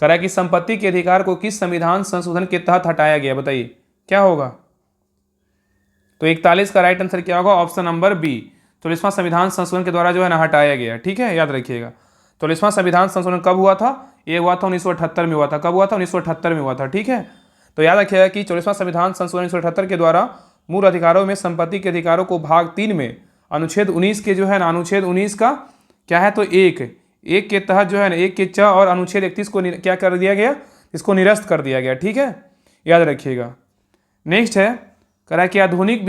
कह रहा है कि संपत्ति के अधिकार को किस संविधान संशोधन के तहत हटाया गया, बताइए क्या होगा। तो 41 का राइट आंसर क्या होगा, ऑप्शन नंबर बी, 44वां संविधान संशोधन के द्वारा जो है ना हटाया गया, ठीक है, याद रखिएगा। 44वां संविधान संशोधन कब हुआ था, ये हुआ था 1978 में हुआ था। कब हुआ था, 1978 में हुआ था, ठीक है। तो याद रखिएगा कि 44वां संविधान संशोधन 1978 के द्वारा मूल अधिकारों में संपत्ति के अधिकारों को भाग 3 में अनुच्छेद 19 के जो है ना, अनुच्छेद 19 का क्या है, तो एक के तहत जो है ना 1 के च और अनुच्छेद 31 को क्या कर दिया गया, इसको निरस्त कर दिया गया, ठीक है, याद रखिएगा। नेक्स्ट है, कह रहा है कि आधुनिक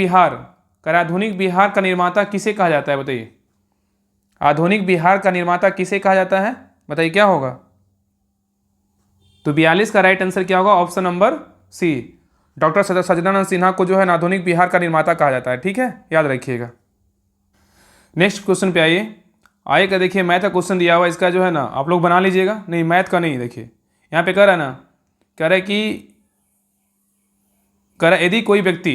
बिहार का निर्माता किसे कहा जाता है, बताइए। आधुनिक बिहार का निर्माता किसे कहा जाता है, बताइए क्या होगा। तो 42 का राइट आंसर क्या होगा, ऑप्शन नंबर सी, डॉक्टर सच्चिदानंद सिन्हा को जो है ना आधुनिक बिहार का निर्माता कहा जाता है, ठीक है, याद रखिएगा। नेक्स्ट क्वेश्चन पे आइए का देखिए, मैथ का क्वेश्चन दिया हुआ, इसका जो है ना आप लोग बना लीजिएगा। नहीं मैथ का नहीं, देखिए यहाँ पे कह रहा है ना, कह रहा है कि यदि कोई व्यक्ति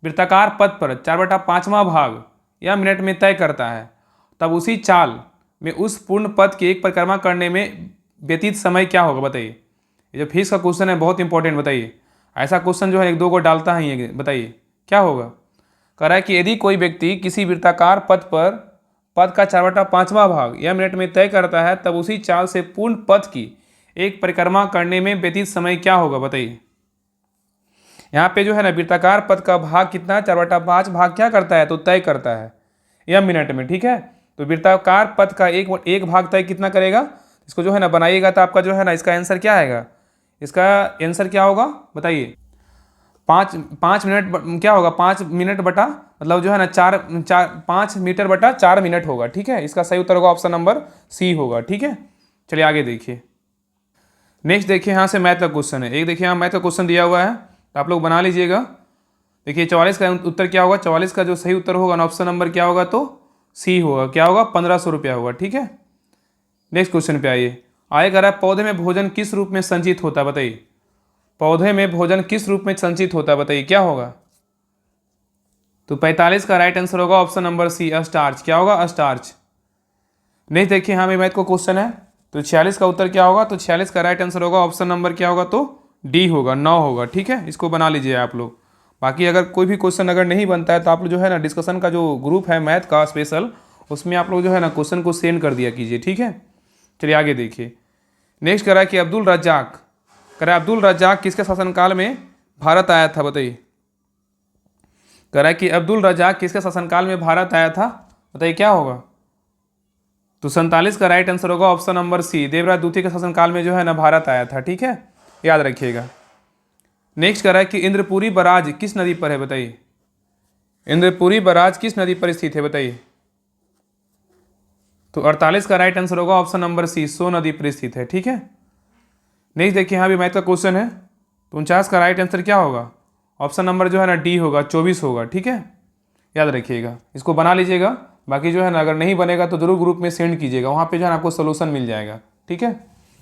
वृत्ताकार पथ पर 4/5वां भाग या मिनट में तय करता है, तब उसी चाल में उस पूर्ण पथ की एक परिक्रमा करने में व्यतीत समय क्या होगा, बताइए। ये जो फिजिक्स का क्वेश्चन है बहुत इंपॉर्टेंट, बताइए। ऐसा क्वेश्चन जो है 1-2 को डालता है ये, बताइए क्या होगा। कह रहा है कि यदि कोई व्यक्ति किसी वृत्ताकार पथ का 4/5वां भाग या मिनट में तय करता है, तब उसी चाल से पूर्ण पथ की एक परिक्रमा करने में व्यतीत समय क्या होगा, बताइए। यहाँ पे जो है ना वृत्ताकार पथ का भाग कितना है, 4/5 भाग क्या करता है, तो तय करता है या मिनट में, ठीक है। तो वृत्ताकार पथ का एक भाग तय कितना करेगा, इसको जो है ना बनाइएगा तो आपका जो है ना इसका आंसर क्या आएगा, इसका आंसर क्या होगा, बताइए। 5 मिनट क्या होगा, 5 मिनट बटा मतलब जो है ना 5 मीटर बटा 4 मिनट होगा, ठीक है। इसका सही उत्तर होगा ऑप्शन नंबर सी होगा, ठीक है। चलिए आगे देखिए। नेक्स्ट देखिए, यहाँ से मैथ का क्वेश्चन है। एक देखिए यहाँ मैथ का क्वेश्चन दिया हुआ है, तो आप लोग बना लीजिएगा। देखिए 44 का उत्तर क्या होगा, 44 का जो सही उत्तर होगा ना ऑप्शन नंबर क्या होगा, तो सी होगा। क्या होगा, 1500 रुपया होगा, ठीक है। नेक्स्ट क्वेश्चन पे आइए कह रहा है पौधे में भोजन किस रूप में संचित होता है, बताइए। पौधे में भोजन किस रूप में संचित होता है, बताइए क्या होगा। तो 45 का राइट आंसर होगा ऑप्शन नंबर सी, स्टार्च। क्या होगा, स्टार्च। नेक्स्ट देखिए यहाँ पे मैथ को क्वेश्चन है, तो 46 का उत्तर क्या होगा, तो 46 का राइट आंसर होगा ऑप्शन नंबर क्या होगा, तो डी होगा, 9 होगा, ठीक है। इसको बना लीजिए आप लोग। बाकी अगर कोई भी क्वेश्चन अगर नहीं बनता है तो आप लोग जो है ना डिस्कशन का जो ग्रुप है मैथ का स्पेशल, उसमें आप लोग जो है ना क्वेश्चन को सेंड कर दिया कीजिए, ठीक है। चलिए आगे देखिए। नेक्स्ट कह रहा है कि अब्दुल रज्जाक कह रहा है अब्दुल रज्जाक किसके शासनकाल में भारत आया था, बताइए। कह रहा है कि अब्दुल रज्जाक किसके शासनकाल में भारत आया था, बताइए क्या होगा। तो 47 का राइट आंसर होगा ऑप्शन नंबर सी, देवराज द्वितीय के शासनकाल में जो है ना भारत आया था, ठीक है, याद रखिएगा। नेक्स्ट कह रहा है कि इंद्रपुरी बराज किस नदी पर है, बताइए। इंद्रपुरी बराज किस नदी पर स्थित है, बताइए। तो 48 का राइट आंसर होगा ऑप्शन नंबर सी, सो नदी पर स्थित है, ठीक है। नेक्स्ट देखिए, यहाँ भी मैथ का क्वेश्चन है। तो 49 का राइट आंसर क्या होगा, ऑप्शन नंबर जो है ना डी होगा, 24 होगा, ठीक है, याद रखिएगा। इसको बना लीजिएगा, बाकी जो है ना अगर नहीं बनेगा तो जरूर ग्रुप में सेंड कीजिएगा, वहाँ पे जो है ना आपको सोल्यूशन मिल जाएगा, ठीक है।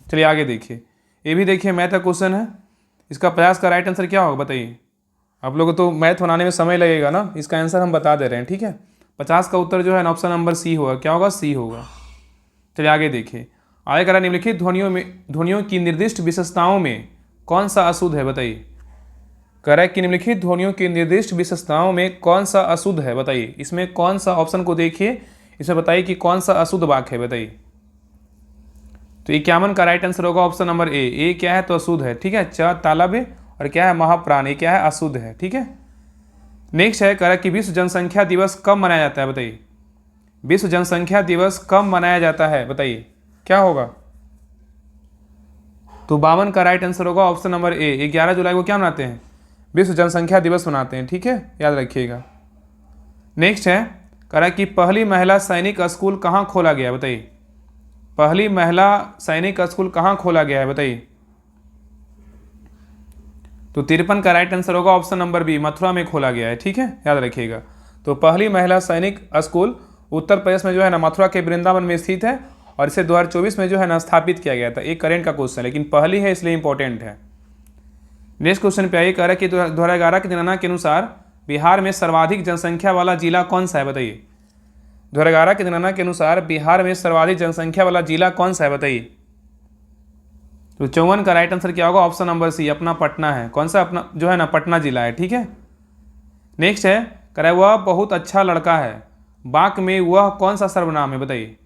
चलिए आगे देखिए, ये भी देखिए मैथ का क्वेश्चन है। इसका 50 का राइट आंसर क्या होगा, बताइए। आप लोगों को तो मैथ बनाने में समय लगेगा ना, इसका आंसर हम बता दे रहे हैं, ठीक है। 50 का उत्तर जो है ना ऑप्शन नंबर सी होगा, क्या होगा, सी होगा। चलिए आगे देखिए, आगे कह रहा निम्नलिखित ध्वनियों की निर्दिष्ट विशेषताओं में कौन सा अशुद्ध है, बताइए। कह रहा है कि निम्नलिखित ध्वनियों की निर्दिष्ट विशेषताओं में कौन सा अशुद्ध है, बताइए। इसमें कौन सा, ऑप्शन को देखिए, इसमें बताइए कि कौन सा अशुद्ध वाक्य है, बताइए। तो 51 का राइट आंसर होगा ऑप्शन नंबर ए क्या है, तो अशुद्ध है, ठीक है। च तालब और क्या है, महाप्राण, ये क्या है, अशुद्ध है, ठीक है। नेक्स्ट है, कह रहा है कि विश्व जनसंख्या दिवस कब मनाया जाता है, बताइए। विश्व जनसंख्या दिवस कब मनाया जाता है, बताइए, क्या होगा। तो 52 का राइट आंसर होगा ऑप्शन नंबर ए, 11 जुलाई को क्या मनाते हैं, विश्व जनसंख्या दिवस मनाते हैं, ठीक है, याद रखिएगा। नेक्स्ट है, कह रहा है कि पहली महिला सैनिक स्कूल कहाँ खोला गया, बताइए। पहली महिला सैनिक स्कूल कहाँ खोला गया है, बताइए। तो 53 का राइट आंसर होगा ऑप्शन नंबर बी, मथुरा में खोला गया है, ठीक है, याद रखिएगा। तो पहली महिला सैनिक स्कूल उत्तर प्रदेश में जो है ना मथुरा के वृंदावन में स्थित है, और इसे 2024 में जो है ना स्थापित किया गया था। एक करेंट का क्वेश्चन है, लेकिन पहली है इसलिए इंपॉर्टेंट है। नेक्स्ट क्वेश्चन पे आइए, कह रहा है कि 2011 की जनगणना के अनुसार बिहार में सर्वाधिक जनसंख्या वाला जिला कौन सा है, बताइए। 2011 की जनगणना के अनुसार बिहार में सर्वाधिक जनसंख्या वाला जिला कौन सा है, बताइए। तो 54 का राइट आंसर क्या होगा, ऑप्शन नंबर सी, अपना पटना है। कौन सा, अपना जो है ना पटना जिला है, ठीक है। नेक्स्ट है, कह रहा है वह बहुत अच्छा लड़का है, बाक में वह कौन सा सर्वनाम है, बताइए।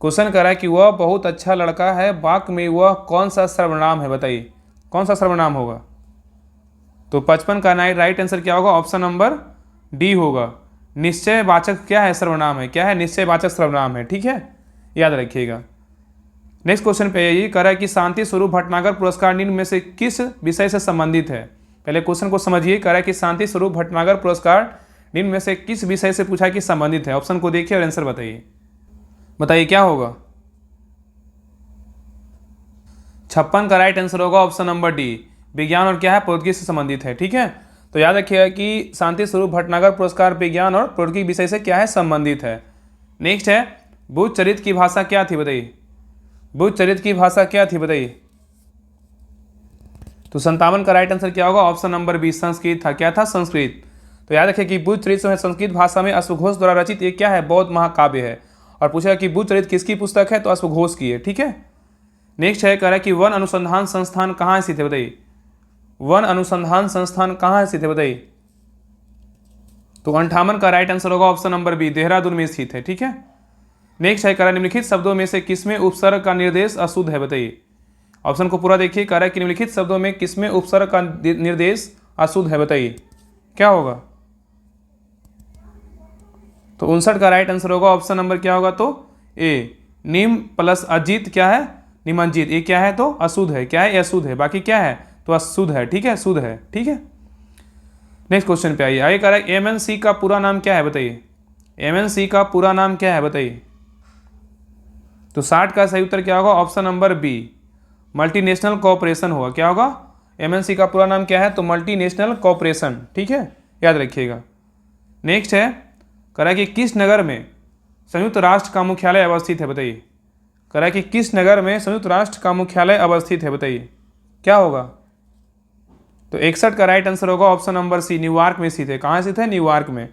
क्वेश्चन कह रहा है कि वह बहुत अच्छा लड़का है, बाक में वह कौन सा सर्वनाम है, बताइए, कौन सा सर्वनाम होगा। तो 55 का राइट आंसर क्या होगा, ऑप्शन नंबर डी होगा, निश्चयवाचक क्या है, सर्वनाम है, क्या है, निश्चयवाचक सर्वनाम है, ठीक है, याद रखिएगा। नेक्स्ट क्वेश्चन पे ये कह रहा है कि शांति स्वरूप भटनागर पुरस्कार निम्न में से किस विषय से संबंधित है। पहले क्वेश्चन को समझिए, कह रहा है कि शांति स्वरूप भटनागर पुरस्कार निम्न में से किस विषय से पूछा कि संबंधित है। ऑप्शन को देखिए और आंसर बताइए, बताइए क्या होगा। 56 का राइट आंसर होगा ऑप्शन नंबर डी, विज्ञान और क्या है, प्रौद्योगिकी से संबंधित है, ठीक है। तो याद रखिएगा कि शांति स्वरूप भटनागर पुरस्कार विज्ञान और प्रौद्योगिकी विषय से क्या है, संबंधित है। नेक्स्ट है, बुद्ध चरित्र की भाषा क्या थी, बताइए। बुद्ध चरित्र की भाषा क्या थी, बताइए। तो 57 का राइट आंसर क्या होगा, ऑप्शन नंबर बी, संस्कृत था, क्या था, संस्कृत। तो याद रखिए कि बुद्ध चरित्र संस्कृत भाषा में अश्वघोष द्वारा रचित एक क्या है, बौद्ध महाकाव्य है। और पूछेगा कि बुद्ध चरित्र किसकी पुस्तक है, तो अश्वघोष की है, ठीक है। नेक्स्ट है, कह रहा है कि वन अनुसंधान संस्थान कहाँ स्थित है, बताइए। वन अनुसंधान संस्थान कहाँ स्थित है, बताइए। तो 58 का राइट आंसर होगा ऑप्शन नंबर बी, देहरादून में स्थित है, ठीक है। नेक्स्ट है, कह रहा है निम्नलिखित शब्दों में से किसमें उपसर्ग का निर्देश अशुद्ध है, बताइए। ऑप्शन को पूरा देखिए, कह रहा है कि निम्नलिखित शब्दों में किसमें उपसर्ग का निर्देश अशुद्ध है, बताइए क्या होगा। तो 59 का राइट आंसर होगा ऑप्शन नंबर क्या होगा, तो ए, निम प्लस अजित क्या है, निमंजित, ये क्या है, तो अशुद्ध है, क्या है, अशुद्ध है, बाकी क्या है, तो अशुद्ध है, ठीक है, शुद्ध है, ठीक है। नेक्स्ट क्वेश्चन पे आइए, आगे कह रहा है एमएनसी का पूरा नाम क्या है, बताइए। एमएनसी का पूरा नाम क्या है, बताइए। तो 60 का सही उत्तर क्या होगा, option number B, multinational corporation होगा, क्या होगा, एमएनसी का पूरा नाम क्या है, तो मल्टीनेशनल कॉर्पोरेशन, ठीक है, याद रखिएगा। नेक्स्ट है, कह रहा है कि किस नगर में संयुक्त राष्ट्र का मुख्यालय अवस्थित है, बताइए। कह रहा है कि किस नगर में संयुक्त राष्ट्र का मुख्यालय अवस्थित है, बताइए क्या होगा। तो 61 का राइट आंसर होगा ऑप्शन नंबर सी, न्यूयॉर्क में स्थित है। कहाँ स्थित है, न्यूयॉर्क में।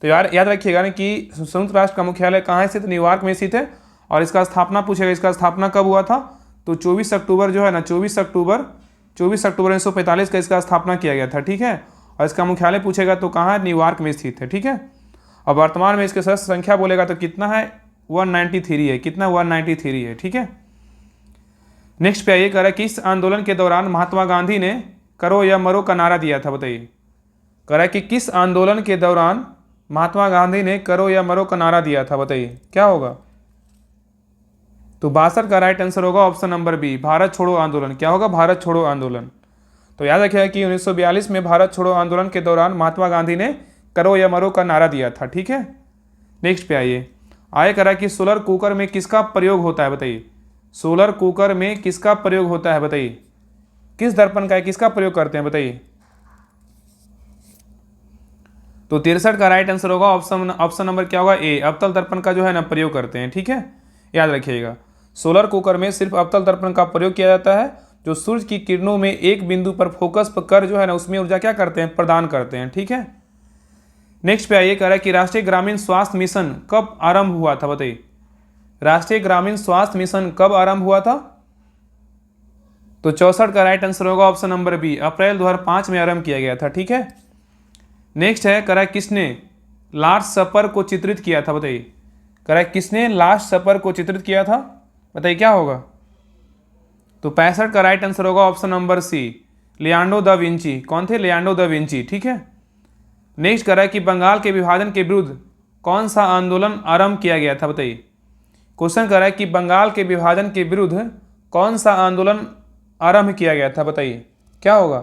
तो याद रखिएगा ना कि संयुक्त राष्ट्र का मुख्यालय कहाँ स्थित, न्यूयॉर्क में स्थित है। और इसका स्थापना पूछेगा, इसका स्थापना कब हुआ था, तो 24 अक्टूबर जो है ना, 24 अक्टूबर 1945 का इसका स्थापना किया गया था, ठीक है। और इसका मुख्यालय पूछेगा तो कहाँ है, न्यूयॉर्क में स्थित है, ठीक है। और वर्तमान में इसके सदस्य संख्या बोलेगा तो कितना है, 193 है, कितना, 193 है, ठीक है। नेक्स्ट पे आइए, कह रहा है किस आंदोलन के दौरान महात्मा गांधी ने करो या मरो का नारा दिया था, बताइए। कह रहा है कि किस आंदोलन के दौरान महात्मा गांधी ने करो या मरो का नारा दिया था, बताइए क्या होगा। तो 62 का राइट आंसर होगा ऑप्शन नंबर बी, भारत छोड़ो आंदोलन। क्या होगा, भारत छोड़ो आंदोलन। तो याद रखिएगा कि 1942 में भारत छोड़ो आंदोलन के दौरान महात्मा गांधी ने करो या मरो का नारा दिया था, ठीक है। नेक्स्ट पे आइए करा कि सोलर कुकर में किसका प्रयोग होता है, बताइए। सोलर कुकर में किसका प्रयोग होता है, बताइए। किस दर्पण का है, किसका प्रयोग करते हैं, बताइए। तो 63 का राइट आंसर होगा ऑप्शन नंबर क्या होगा, ए, अवतल दर्पण का जो है ना प्रयोग करते हैं, ठीक है। याद रखिएगा सोलर कुकर में सिर्फ अवतल दर्पण का प्रयोग किया जाता है, जो सूर्य की किरणों में एक बिंदु पर फोकस कर जो है ना उसमें ऊर्जा क्या करते हैं, प्रदान करते हैं, ठीक है। नेक्स्ट पे आइए, कह रहा है कि राष्ट्रीय ग्रामीण स्वास्थ्य मिशन कब आरंभ हुआ था, बताइए। राष्ट्रीय ग्रामीण स्वास्थ्य मिशन कब आरंभ हुआ था। तो 64 का राइट आंसर होगा ऑप्शन नंबर बी, अप्रैल 2005 में आरंभ किया गया था, ठीक है। नेक्स्ट है, कह रहा है किसने लास्ट सपर को चित्रित किया था, बताइए। कह रहा है किसने लास्ट सपर को चित्रित किया था, बताइए क्या होगा। तो 65 का राइट आंसर होगा option number C, Leonardo da Vinci. कौन थे, लियोनार्डो दा विंची, ठीक है। नेक्स्ट कह रहा है कि बंगाल के विभाजन के विरुद्ध कौन सा आंदोलन आरंभ किया गया था, बताइए। क्वेश्चन कह रहा है कि बंगाल के विभाजन के विरुद्ध कौन सा आंदोलन आरंभ किया गया था, बताइए क्या होगा।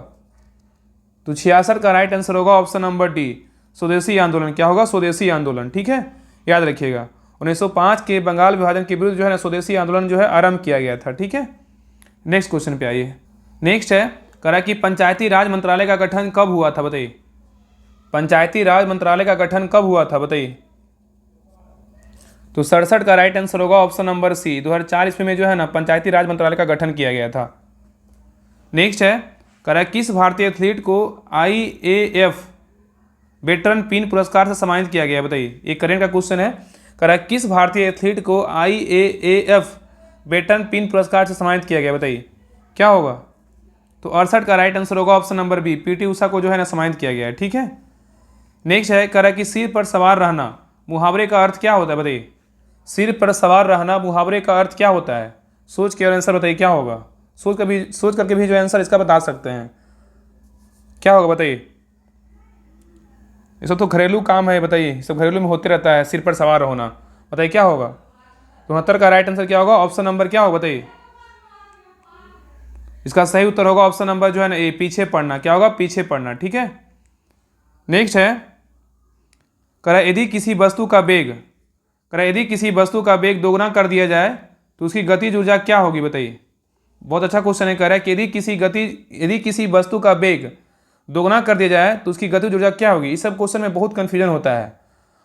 तो 66 का राइट आंसर होगा ऑप्शन नंबर डी, स्वदेशी आंदोलन। क्या होगा, स्वदेशी आंदोलन, ठीक है। याद रखिएगा 1905 के बंगाल विभाजन के विरुद्ध जो है ना स्वदेशी आंदोलन जो है आरंभ किया गया था, ठीक है। नेक्स्ट क्वेश्चन पे आइए। नेक्स्ट है, कह रहा है कि पंचायती राज मंत्रालय का गठन कब हुआ था, बताइए। पंचायती राज मंत्रालय का गठन कब हुआ था, बताइए। तो 67 का राइट आंसर होगा ऑप्शन नंबर सी, 2004 ईस्वी में जो है ना पंचायती राज मंत्रालय का गठन किया गया था। नेक्स्ट है, कह रहा है किस भारतीय एथलीट को IAAF वेटरन पिन पुरस्कार से सम्मानित किया गया, बताइए। एक करेंट का क्वेश्चन है, कह रहा है किस भारतीय एथलीट को IAAF वेटरन पिन पुरस्कार से सम्मानित किया गया, बताइए क्या होगा। तो 68 का राइट आंसर होगा option number B, PT Usha को जो है ना सम्मानित किया गया है, ठीक है। नेक्स्ट है, कह रहा है कि सिर पर सवार रहना मुहावरे का अर्थ क्या होता है, बताइए। सिर पर सवार रहना मुहावरे का अर्थ क्या होता है, सोच के आंसर बताइए क्या होगा। सोच करके भी जो आंसर इसका बता सकते हैं, क्या होगा बताइए। ये सब तो घरेलू काम है, बताइए सब घरेलू में होते रहता है, सिर पर सवार होना, बताइए क्या होगा। 69 का राइट आंसर क्या होगा, ऑप्शन नंबर क्या होगा, बताइए। इसका सही उत्तर होगा ऑप्शन नंबर जो है ना ए, पीछे पड़ना। क्या होगा, पीछे पड़ना, ठीक है। नेक्स्ट है, कह रहा है यदि किसी वस्तु का वेग दोगुना कर दिया जाए तो उसकी गतिज ऊर्जा क्या होगी, बताइए। बहुत अच्छा क्वेश्चन है, कह रहा है कि यदि किसी वस्तु का वेग दोगुना कर दिया जाए तो उसकी गतिज ऊर्जा क्या होगी। इस सब क्वेश्चन में बहुत कंफ्यूजन होता है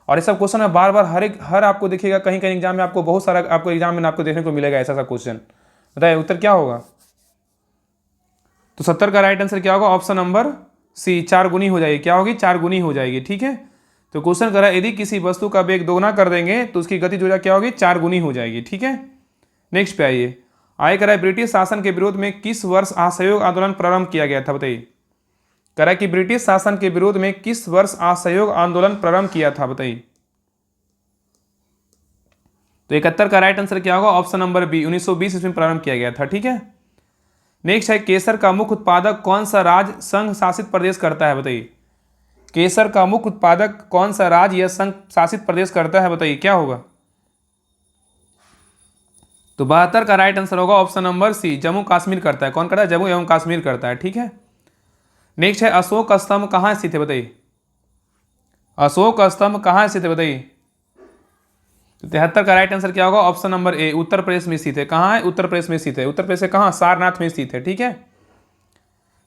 और इस सब क्वेश्चन में बार बार हर आपको देखिएगा कहीं एग्जाम में आपको बहुत सारा आपको एग्जाम में आपको देखने को मिलेगा ऐसा क्वेश्चन, बताइए उत्तर क्या होगा। तो 70 का राइट आंसर क्या होगा, ऑप्शन नंबर सी, 4 गुनी हो जाएगी। क्या होगी, 4 गुनी हो जाएगी, ठीक है। तो क्वेश्चन कर रहा है यदि किसी वस्तु का वेग दोगुना कर देंगे तो उसकी गतिज ऊर्जा क्या होगी, 4 गुनी हो जाएगी, ठीक है। नेक्स्ट पे आइए कह रहा है ब्रिटिश शासन के विरोध में किस वर्ष असहयोग आंदोलन प्रारंभ किया गया था, बताइए। कह रहा है कि ब्रिटिश शासन के विरोध में किस वर्ष असहयोग आंदोलन प्रारंभ किया था, बताइए। तो 71 का राइट आंसर क्या होगा, ऑप्शन नंबर बी, 1920 ईस्वी में प्रारंभ किया गया था, ठीक है। नेक्स्ट है, केसर का मुख्य उत्पादक कौन सा राज्य संघ शासित प्रदेश करता है, बताइए। केसर का मुख्य उत्पादक कौन सा राज्य या संघ शासित प्रदेश करता है, बताइए क्या होगा। तो 72 का राइट आंसर होगा option number C, Jammu Kashmir करता है। कौन करता है, जम्मू एवं कश्मीर करता है, ठीक है। नेक्स्ट है, अशोक स्तंभ कहाँ स्थित है, बताइए। अशोक स्तंभ कहाँ स्थित है, बताइए। तो 73 का राइट आंसर क्या होगा, option number A, Uttar Pradesh में स्थित है। कहाँ है, उत्तर प्रदेश में स्थित है। उत्तर प्रदेश से कहाँ, सारनाथ में स्थित है, ठीक है।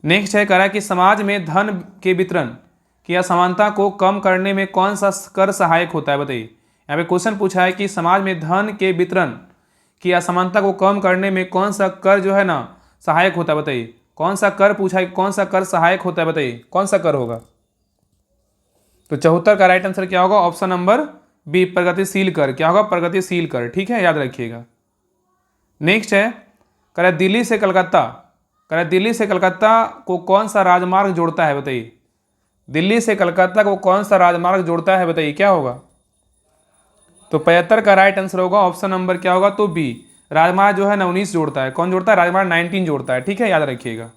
नेक्स्ट है, कह रहा है कि समाज में धन के वितरण की असमानता को कम करने में कौन सा कर सहायक होता है, बताइए। यहाँ पे क्वेश्चन पूछा है कि समाज में धन के वितरण की असमानता को कम करने में कौन सा कर जो है ना सहायक होता है, बताइए। कौन सा कर पूछा है, कौन सा कर सहायक होता है, बताइए कौन सा कर होगा। तो 74 का राइट आंसर क्या होगा, ऑप्शन नंबर बी, प्रगतिशील कर। क्या होगा, प्रगतिशील कर, ठीक है, याद रखिएगा। नेक्स्ट है, कह रहा है दिल्ली से कलकत्ता को कौन सा राजमार्ग जोड़ता है, बताइए। दिल्ली से कलकत्ता को कौन सा राजमार्ग जोड़ता है, बताइए क्या होगा। तो 75 का राइट आंसर होगा ऑप्शन नंबर क्या होगा, तो बी, राजमा जो है ना 19 जोड़ता है, कौन जोड़ता है? राजमा 19 जोड़ता है, ठीक है, याद रखिएगा।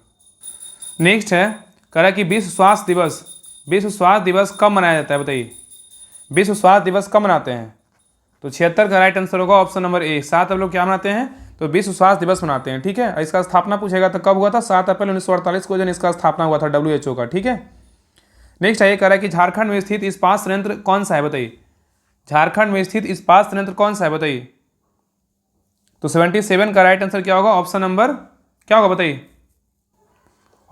नेक्स्ट है, कह रहा है कि विश्व स्वास्थ्य दिवस कब मनाया जाता है, बताइए। विश्व स्वास्थ्य दिवस कब मनाते हैं? तो 76 का राइट आंसर होगा ऑप्शन नंबर ए। 7 लोग क्या मनाते हैं? तो विश्व स्वास्थ्य दिवस मनाते हैं, ठीक है। इसका स्थापना पूछेगा तो कब हुआ था? 7 अप्रैल 1948 को जन इसका स्थापना हुआ था WHO का, ठीक है। नेक्स्ट है, ये कह रहा है कि झारखंड में स्थित इस्पात संयंत्र कौन सा है, बताइए। झारखंड में स्थित इस्पात संयंत्र कौन सा है, बताइए। तो 77 का राइट आंसर क्या होगा? ऑप्शन नंबर क्या होगा, बताइए।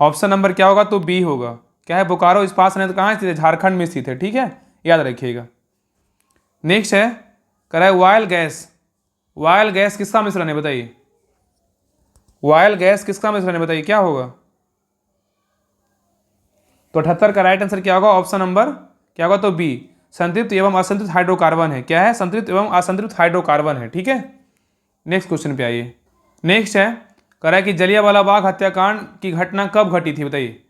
ऑप्शन नंबर क्या होगा? तो बी होगा। क्या है? बोकारो इस्पात संयंत्र कहाँ स्थित है? झारखंड में स्थित है, ठीक है, याद रखिएगा। नेक्स्ट है, कह रहा है वायल गैस किसका मिश्रण है, बताइए। वायल गैस किसका मिश्रण है, बताइए, क्या होगा? तो 78 का राइट आंसर क्या होगा? ऑप्शन नंबर क्या होगा? तो बी, संतृप्त एवं असंतृप्त हाइड्रोकार्बन है। क्या है? संतृप्त एवं असंतृप्त हाइड्रोकार्बन है, ठीक है। नेक्स्ट क्वेश्चन पे आइए। नेक्स्ट है, कह रहा है कि जलियांवाला बाग हत्याकांड की घटना कब घटी थी, बताइए।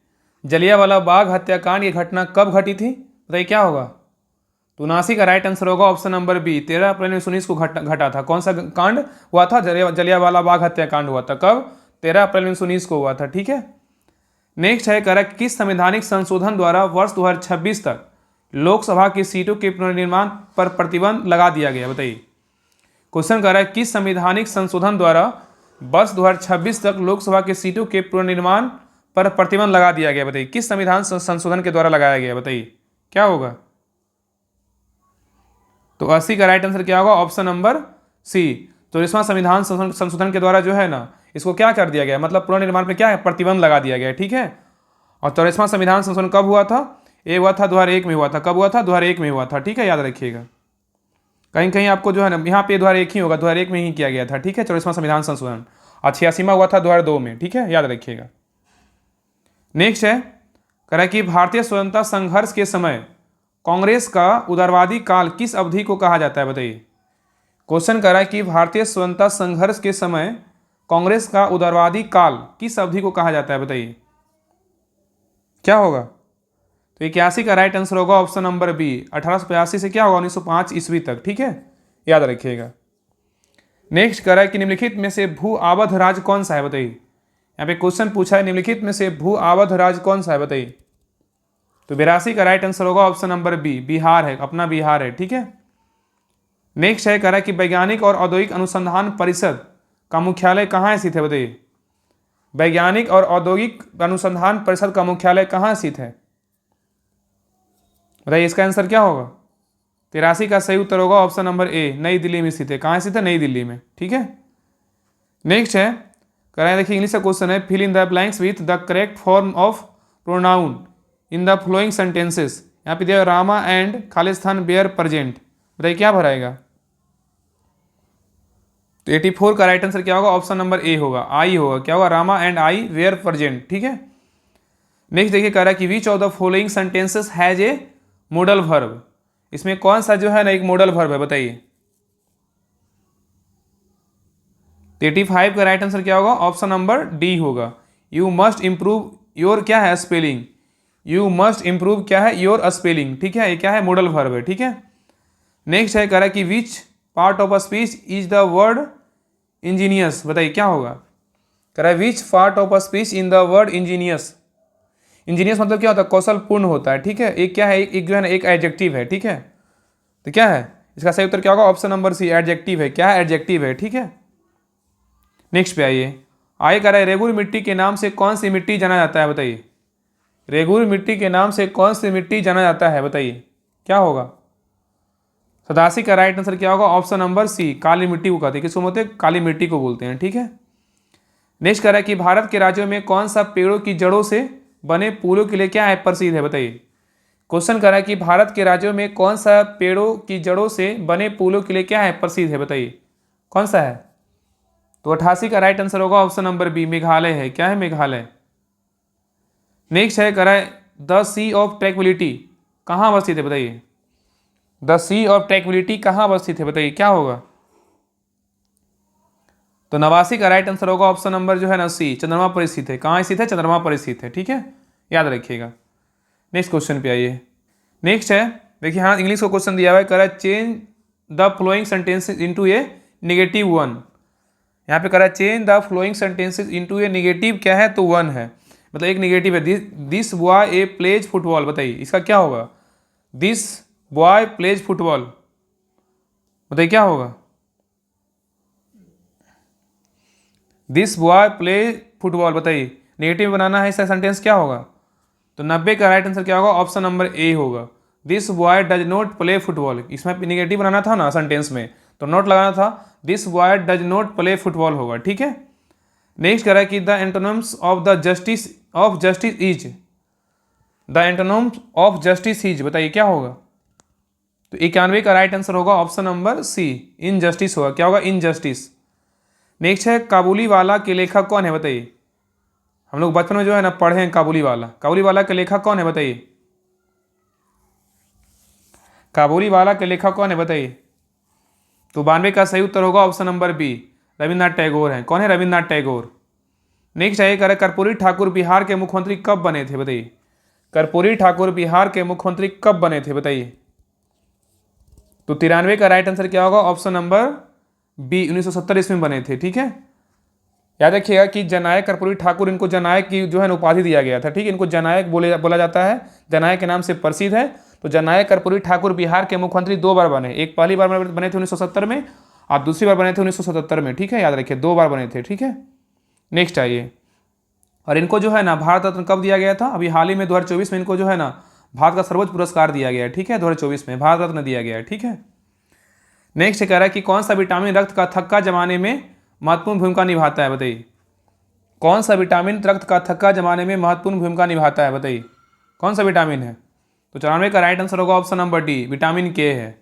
जलियांवाला बाग हत्याकांड की घटना कब घटी थी, बताइए, क्या होगा? तो 79 का राइट आंसर होगा ऑप्शन नंबर बी, 13 अप्रैल 1919 को घटा था। कौन सा कांड हुआ था? जलियांवाला बाग हत्याकांड हुआ था। कब? 13 अप्रैल 1919 को हुआ था, ठीक है। नेक्स्ट है, कह रहा है किस संवैधानिक संशोधन द्वारा वर्ष 2026 तक लोकसभा की सीटों के पुनर्निर्माण पर प्रतिबंध लगा दिया गया, बताइए। क्वेश्चन कर रहा है किस संवैधानिक संशोधन द्वारा वर्ष 2026 तक लोकसभा की सीटों के पुनर्निर्माण पर प्रतिबंध लगा दिया गया, बताइए। किस संविधान संशोधन के द्वारा लगाया गया, बताइए, क्या होगा? तो 80 का राइट आंसर क्या होगा? ऑप्शन नंबर सी, 44वां संविधान संशोधन के द्वारा जो है ना, इसको क्या कर दिया गया, मतलब पुनर्निर्माण पे क्या है? प्रतिबंध लगा दिया गया, ठीक है। और 44वां संविधान संशोधन कब हुआ था? ये हुआ था 2001 में हुआ था। कब हुआ था? 2001 में हुआ था, ठीक है, याद रखिएगा। कहीं कहीं आपको जो है ना यहाँ पे 2001 ही होगा, 2001 में ही किया गया था, ठीक है, 44वां संविधान संशोधन। और 86वां हुआ था 2002 में, ठीक है, याद रखिएगा। नेक्स्ट है, कह रहा है कि भारतीय स्वतंत्रता संघर्ष के समय कांग्रेस का उदारवादी काल किस अवधि को कहा जाता है, बताइए। क्वेश्चन कर रहा है कि भारतीय स्वतंत्रता संघर्ष के समय कांग्रेस का उदारवादी काल किस अवधि को कहा जाता है, बताइए, क्या होगा? तो 81 का राइट आंसर होगा ऑप्शन नंबर बी, 1885 से क्या होगा? 1905 ईस्वी तक, ठीक है, याद रखिएगा। नेक्स्ट कह रहा है कि निम्नलिखित में से भू आबद्ध राज्य कौन सा है, बताइए। यहाँ पे क्वेश्चन पूछा है निम्नलिखित में से भू आबद्ध राज्य कौन सा है, बताइए। तो 82 का राइट आंसर होगा ऑप्शन नंबर बी, बिहार है, अपना बिहार है, ठीक है। नेक्स्ट है, कह रहा है कि वैज्ञानिक और औद्योगिक अनुसंधान परिषद का मुख्यालय कहाँ स्थित है, बताइए। वैज्ञानिक और औद्योगिक अनुसंधान परिषद का मुख्यालय कहाँ स्थित है, बताइए, इसका आंसर क्या होगा? 83 का सही उत्तर होगा ऑप्शन नंबर ए, नई दिल्ली में स्थित है। कहाँ स्थित है? नई दिल्ली में, ठीक है। नेक्स्ट है, कह रहे हैं, देखिए इंग्लिश का क्वेश्चन है, fill in the blanks with the correct form of pronoun in the following sentences. यहाँ पे दिया रामा एंड खालिस्तान बेयर प्रेजेंट, बताइए क्या भराएगा? तो 84 का राइट आंसर क्या होगा? ऑप्शन नंबर ए होगा, आई होगा। क्या होगा? Rama and I were present, ठीक है। नेक्स्ट देखिए, कह रहा है कि which of the following sentences has a modal verb. इसमें कौन सा जो है ना एक मॉडल वर्ब है, बताइए। 85 का राइट आंसर क्या होगा? ऑप्शन नंबर डी होगा, यू मस्ट इंप्रूव योर क्या है? स्पेलिंग। यू मस्ट इंप्रूव क्या है? योर स्पेलिंग, ठीक है, ये क्या है? मॉडल वर्ब है, ठीक है। नेक्स्ट है, कह रहा है कि which part of a speech is the word Angénieux, बताइए क्या होगा? कह रहा है which part of a speech in the word Angénieux. Angénieux मतलब क्या होता है? कौशलपूर्ण होता है, ठीक है। एक क्या है? एक जो है ना एक एडजेक्टिव है, ठीक है। तो क्या है इसका सही उत्तर? क्या होगा? ऑप्शन नंबर सी, एडजेक्टिव है। क्या है? एडजेक्टिव है, ठीक है। नेक्स्ट पे आइए कह रहा है रेगुर मिट्टी के नाम से कौन सी मिट्टी जाना जाता है, बताइए। रेगुर मिट्टी के नाम से कौन सी मिट्टी जाना जाता है, बताइए क्या होगा? 87 का राइट आंसर क्या होगा? ऑप्शन नंबर सी, काली मिट्टी को कहते हैं। किसको बोलते हैं? काली मिट्टी को बोलते हैं, ठीक है। नेक्स्ट कह रहा है कि भारत के राज्यों में कौन सा पेड़ों की जड़ों से बने पुलों के लिए क्या है? प्रसिद्ध है, बताइए। क्वेश्चन कह रहा है कि भारत के राज्यों में कौन सा पेड़ों की जड़ों से बने पुलों के लिए क्या है? प्रसिद्ध है, बताइए कौन सा है? तो 88 का राइट आंसर होगा ऑप्शन नंबर बी, मेघालय है। क्या है? मेघालय। नेक्स्ट है, कह रहा है द सी ऑफ ट्रैंक्विलिटी कहाँ अवस्थित है, बताइए। द सी ऑफ ट्रैंक्विलिटी कहाँ अवस्थित है, बताइए क्या होगा? तो 89 का राइट आंसर होगा ऑप्शन नंबर जो है ना सी, चंद्रमा पर स्थित है। कहाँ स्थित है? चंद्रमा पर स्थित है, ठीक है, याद रखिएगा। नेक्स्ट क्वेश्चन पे आइए। नेक्स्ट है, देखिए हाँ इंग्लिश का क्वेश्चन दिया हुआ है, कह रहा है change the following sentences into a negative one. यहाँ पे कह रहा है change the following sentences into a negative, क्या है तो वन है, मतलब एक निगेटिव है। This boy a plays football, बताइए इसका क्या होगा। दिस बॉय प्लेज फुटबॉल, बताइए क्या होगा। दिस बॉय प्ले फुटबॉल, बताइए नेगेटिव बनाना है, इसका सेंटेंस क्या होगा। तो 90 का राइट आंसर क्या होगा, ऑप्शन नंबर ए होगा। This boy does not play football, इसमें निगेटिव बनाना था ना सेंटेंस में, तो नॉट लगाना था, this boy does not play football होगा, ठीक है। नेक्स्ट कह रहा है कि the antonyms of the justice of justice is, the antonyms of justice is, बताइए क्या होगा। तो 91 का राइट आंसर होगा ऑप्शन नंबर सी, इनजस्टिस होगा, क्या होगा इनजस्टिस। नेक्स्ट है काबुली वाला के लेखक कौन है, बताइए। हम लोग बचपन में जो है ना पढ़े हैं काबुली वाला के लेखक कौन है, बताइए। काबुली वाला के लेखक कौन है, बताइए। तो 92 का सही उत्तर होगा option number B, Rabindranath Tagore हैं। कौन है, रविन्द्रनाथ टैगोर। नेक्स्ट है करे कर्पूरी ठाकुर बिहार के मुख्यमंत्री कब बने थे, बताइए। कर्पूरी ठाकुर बिहार के मुख्यमंत्री कब बने थे, बताइए। तो 93 का राइट आंसर क्या होगा, ऑप्शन नंबर बी, 1970 इसमें बने थे, ठीक है। याद रखिएगा कि जननायक कर्पूरी ठाकुर, इनको जननायक की जो है ना उपाधि दिया गया था, ठीक है। इनको जननायक बोला जाता है, जननायक के नाम से प्रसिद्ध है। तो जननायक कर्पूरी ठाकुर बिहार के मुख्यमंत्री 2 बार बने, एक पहली बार बने थे 1970 में और दूसरी बार बने थे 1977 में, ठीक है। याद रखिए 2 बार बने थे, ठीक है। नेक्स्ट आइए, और इनको जो है ना भारत रत्न कब दिया गया था, अभी हाल ही में 2024 में इनको जो है ना भारत का सर्वोच्च पुरस्कार दिया गया है, ठीक है। 2024 में भारत रत्न दिया गया है, ठीक है। नेक्स्ट कह रहा है कि कौन सा विटामिन रक्त का थक्का जमाने में महत्वपूर्ण भूमिका निभाता है, बताइए। कौन सा विटामिन रक्त का थक्का जमाने में महत्वपूर्ण भूमिका निभाता है, बताइए कौन सा विटामिन है। तो 94 का राइट आंसर होगा ऑप्शन नंबर डी, विटामिन के है।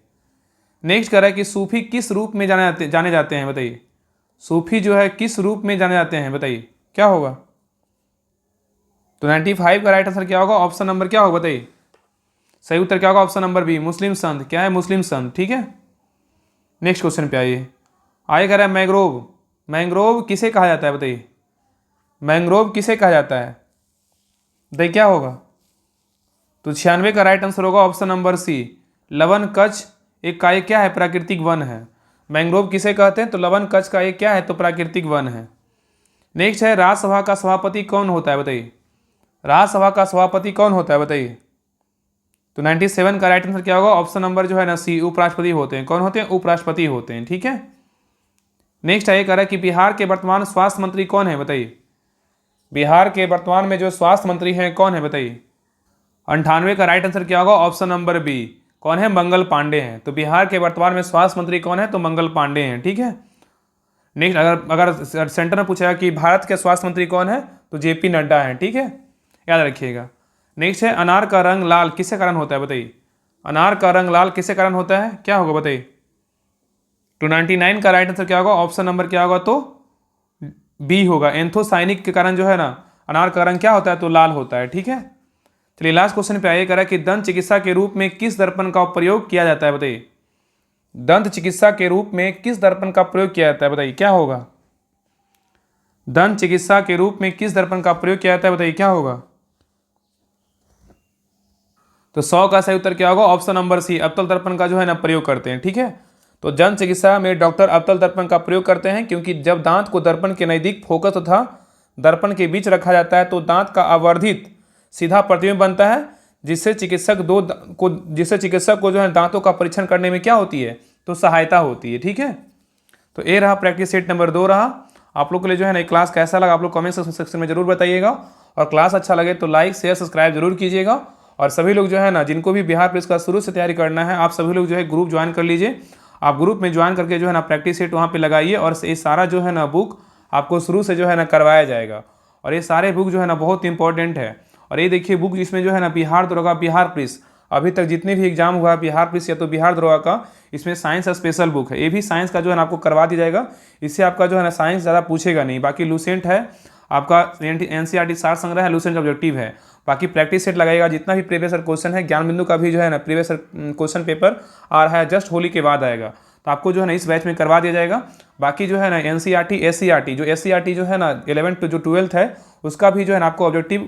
नेक्स्ट कह रहा है कि सूफी किस रूप में जाने जाते हैं, बताइए। सूफी जो है किस रूप में जाने जाते हैं, बताइए क्या होगा। तो 95 का राइट आंसर क्या होगा, ऑप्शन नंबर क्या होगा, बताइए। सही उत्तर क्या होगा, ऑप्शन नंबर बी, मुस्लिम संत, क्या है मुस्लिम संत, ठीक है। नेक्स्ट क्वेश्चन पे आइए कह रहा है मैंग्रोव, मैंग्रोव किसे कहा जाता है, बताइए। मैंग्रोव किसे कहा जाता है, बताइए क्या होगा। तो 96 का राइट आंसर होगा ऑप्शन नंबर सी, लवन कच्छ एक का एक क्या है, प्राकृतिक वन है। मैंग्रोव किसे कहते हैं, तो लवन कच्छ का एक क्या है, तो प्राकृतिक वन है। नेक्स्ट है राज्यसभा का सभापति कौन होता है, बताइए। राज्यसभा का सभापति कौन होता है, बताइए। तो 97 का राइट आंसर क्या होगा, ऑप्शन नंबर जो है ना सी, उपराष्ट्रपति होते हैं। कौन होते हैं, उपराष्ट्रपति होते हैं, ठीक है। नेक्स्ट है कह रहा है कि बिहार के वर्तमान स्वास्थ्य मंत्री कौन है, बताइए। बिहार के वर्तमान में जो स्वास्थ्य मंत्री हैं कौन है, बताइए। 98 का राइट आंसर क्या होगा, ऑप्शन नंबर बी, कौन है, मंगल पांडे हैं। तो बिहार के वर्तमान में स्वास्थ्य मंत्री कौन है, तो मंगल पांडे हैं, ठीक है। नेक्स्ट अगर सेंटर में पूछेगा कि भारत के स्वास्थ्य मंत्री कौन है, तो जेपी नड्डा हैं, ठीक है, याद रखिएगा। नेक्स्ट है अनार का रंग लाल किसके कारण होता है, बताइए। अनार का रंग लाल किसके कारण होता है, क्या होगा, बताइए। तो 99 का राइट आंसर क्या होगा, ऑप्शन नंबर क्या होगा, तो बी होगा, एंथोसाइनिक के कारण जो है ना अनार का रंग क्या होता है, तो लाल होता है, ठीक है। चलिए लास्ट क्वेश्चन पे आइए, कह रहा है कि दंत चिकित्सा के रूप में किस दर्पण का प्रयोग किया जाता है, बताइए। दंत चिकित्सा के रूप में किस दर्पण का प्रयोग किया जाता है, बताइए क्या होगा। दंत चिकित्सा के रूप में किस दर्पण का प्रयोग किया जाता है, बताइए क्या होगा। तो 100 का सही उत्तर क्या होगा, ऑप्शन नंबर सी, अवतल दर्पण का जो है ना प्रयोग करते हैं, ठीक है। तो दंत चिकित्सा में डॉक्टर अवतल दर्पण का प्रयोग करते हैं, क्योंकि जब दांत को दर्पण के नज़दीक फोकस तथा दर्पण के बीच रखा जाता है तो दांत का आवर्धित सीधा प्रतिबिंब बनता है, जिससे चिकित्सक को जो है दांतों का परीक्षण करने में क्या होती है, तो सहायता होती है, ठीक है। तो ये रहा प्रैक्टिस सेट नंबर 2 रहा। आप लोग के लिए जो है ना क्लास कैसा लगा आप लोग कमेंट सेक्शन में जरूर बताइएगा, और क्लास अच्छा लगे तो लाइक शेयर सब्सक्राइब जरूर कीजिएगा। और सभी लोग जो है ना जिनको भी बिहार पुलिस का शुरू से तैयारी करना है, आप सभी लोग जो है ग्रुप ज्वाइन कर लीजिए। आप ग्रुप में ज्वाइन करके जो है ना प्रैक्टिस सेट वहाँ पे लगाइए, और ये सारा जो है ना बुक आपको शुरू से जो है ना करवाया जाएगा। और ये सारे बुक जो है ना बहुत इंपॉर्टेंट है। और ये देखिए बुक जिसमें जो है ना बिहार दरोगा, बिहार पुलिस अभी तक जितने भी एग्जाम हुआ है बिहार पुलिस या तो बिहार दरोगा का, इसमें साइंस स्पेशल बुक है, ये भी साइंस का जो है ना आपको करवा दिया जाएगा। इससे आपका जो है ना साइंस ज़्यादा पूछेगा नहीं। बाकी लूसेंट है आपका, एनसीईआरटी सार संग्रह है, लूसेंट ऑब्जेक्टिव है। बाकी प्रैक्टिस सेट लगाएगा, जितना भी प्रीवियस क्वेश्चन है, ज्ञान बिंदु का भी जो है ना प्रीवियस क्वेश्चन पेपर आ रहा है, जस्ट होली के बाद आएगा, तो आपको जो है ना इस बैच में करवा दिया जाएगा। बाकी जो है ना एनसीईआरटी एससीईआरटी जो है ना 11th जो 12th है उसका भी जो है ना आपको ऑब्जेक्टिव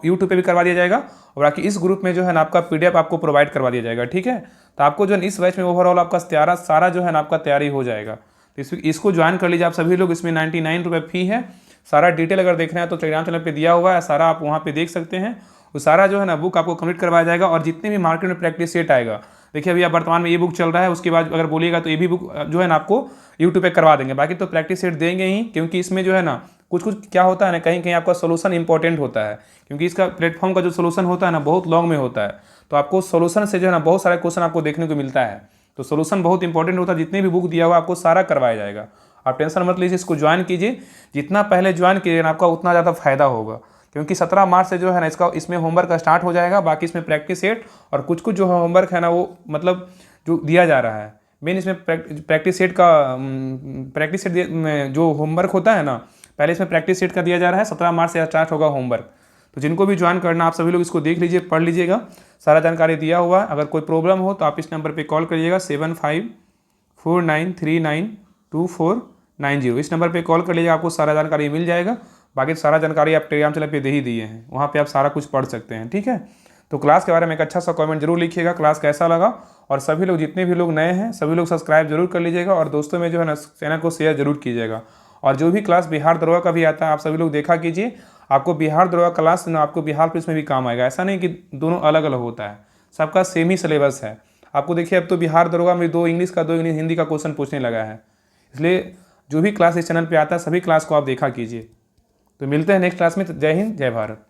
यूट्यूब पे भी करवा दिया जाएगा। और बाकी इस ग्रुप में जो है ना आपका पीडीएफ आपको प्रोवाइड करवा दिया जाएगा, ठीक है। तो आपको जो है इस बैच में ओवरऑल आपका सारा जो है ना आपका तैयारी हो जाएगा। तो इसको ज्वाइन कर लीजिए आप सभी लोग। इसमें 99 रुपये फ़ी है। सारा डिटेल अगर देखना है तो टेलीग्राम चैनल पे दिया हुआ है, सारा आप वहाँ पे देख सकते हैं। वो सारा जो है ना बुक आपको कंप्लीट करवाया जाएगा। और जितने भी मार्केट में प्रैक्टिस सेट आएगा, देखिए अभी आप वर्तमान में ये बुक चल रहा है, उसके बाद अगर बोलिएगा तो ये भी बुक जो है ना आपको यूट्यूब पे करवा देंगे। बाकी तो प्रैक्टिस सेट देंगे ही, क्योंकि इसमें जो है ना कुछ कुछ क्या होता है ना, कहीं कहीं आपका सोल्यूशन इंपॉर्टेंट होता है, क्योंकि इसका प्लेटफॉर्म का जो सोल्यूशन होता है ना बहुत लॉन्ग में होता है। तो आपको सोल्यूशन से जो है ना बहुत सारा क्वेश्चन आपको देखने को मिलता है। तो सोल्यूशन बहुत इंपॉर्टेंट होता है। जितने भी बुक दिया हुआ आपको सारा करवाया जाएगा। आप टेंशन मत लीजिए, इसको ज्वाइन कीजिए। जितना पहले ज्वाइन कीजिए ना आपका उतना ज़्यादा फायदा होगा, क्योंकि 17 मार्च से जो है ना इसमें होमवर्क का स्टार्ट हो जाएगा। बाकी इसमें प्रैक्टिस सेट और कुछ कुछ जो होमवर्क है ना वो मतलब जो दिया जा रहा है मेन इसमें प्रैक्टिस सेट में जो होमवर्क होता है ना, पहले इसमें प्रैक्टिस सेट का दिया जा रहा है। 17 मार्च से स्टार्ट होगा होमवर्क। तो जिनको भी ज्वाइन करना आप सभी लोग इसको देख लीजिए, पढ़ लीजिएगा, सारा जानकारी दिया हुआ है। अगर कोई प्रॉब्लम हो तो आप इस नंबर पे कॉल करिएगा 7549392490। इस नंबर पे कॉल कर लीजिएगा, आपको सारा जानकारी मिल जाएगा। बाकी सारा जानकारी आप टेलीग्राम चैनल पे दे ही दिए हैं, वहाँ पे आप सारा कुछ पढ़ सकते हैं। ठीक है, तो क्लास के बारे में एक अच्छा सा कमेंट जरूर लिखिएगा, क्लास कैसा लगा। और सभी लोग जितने भी लोग नए हैं सभी लोग सब्सक्राइब जरूर कर लीजिएगा, और दोस्तों में जो है ना चैनल को शेयर जरूर कीजिएगा। और जो भी क्लास बिहार दरोगा का भी आता है आप सभी लोग देखा कीजिए। आपको बिहार दरोगा क्लास ना आपको बिहार पुलिस में भी काम आएगा। ऐसा नहीं कि दोनों अलग अलग होता है, सबका सेम ही सिलेबस है। आपको देखिए अब तो बिहार दरोगा में 2 इंग्लिश का 2 इंग्लिश हिंदी का क्वेश्चन पूछने लगा है। इसलिए जो भी क्लास इस चैनल पे आता है सभी क्लास को आप देखा कीजिए। तो मिलते हैं नेक्स्ट क्लास में। जय हिंद, जय भारत।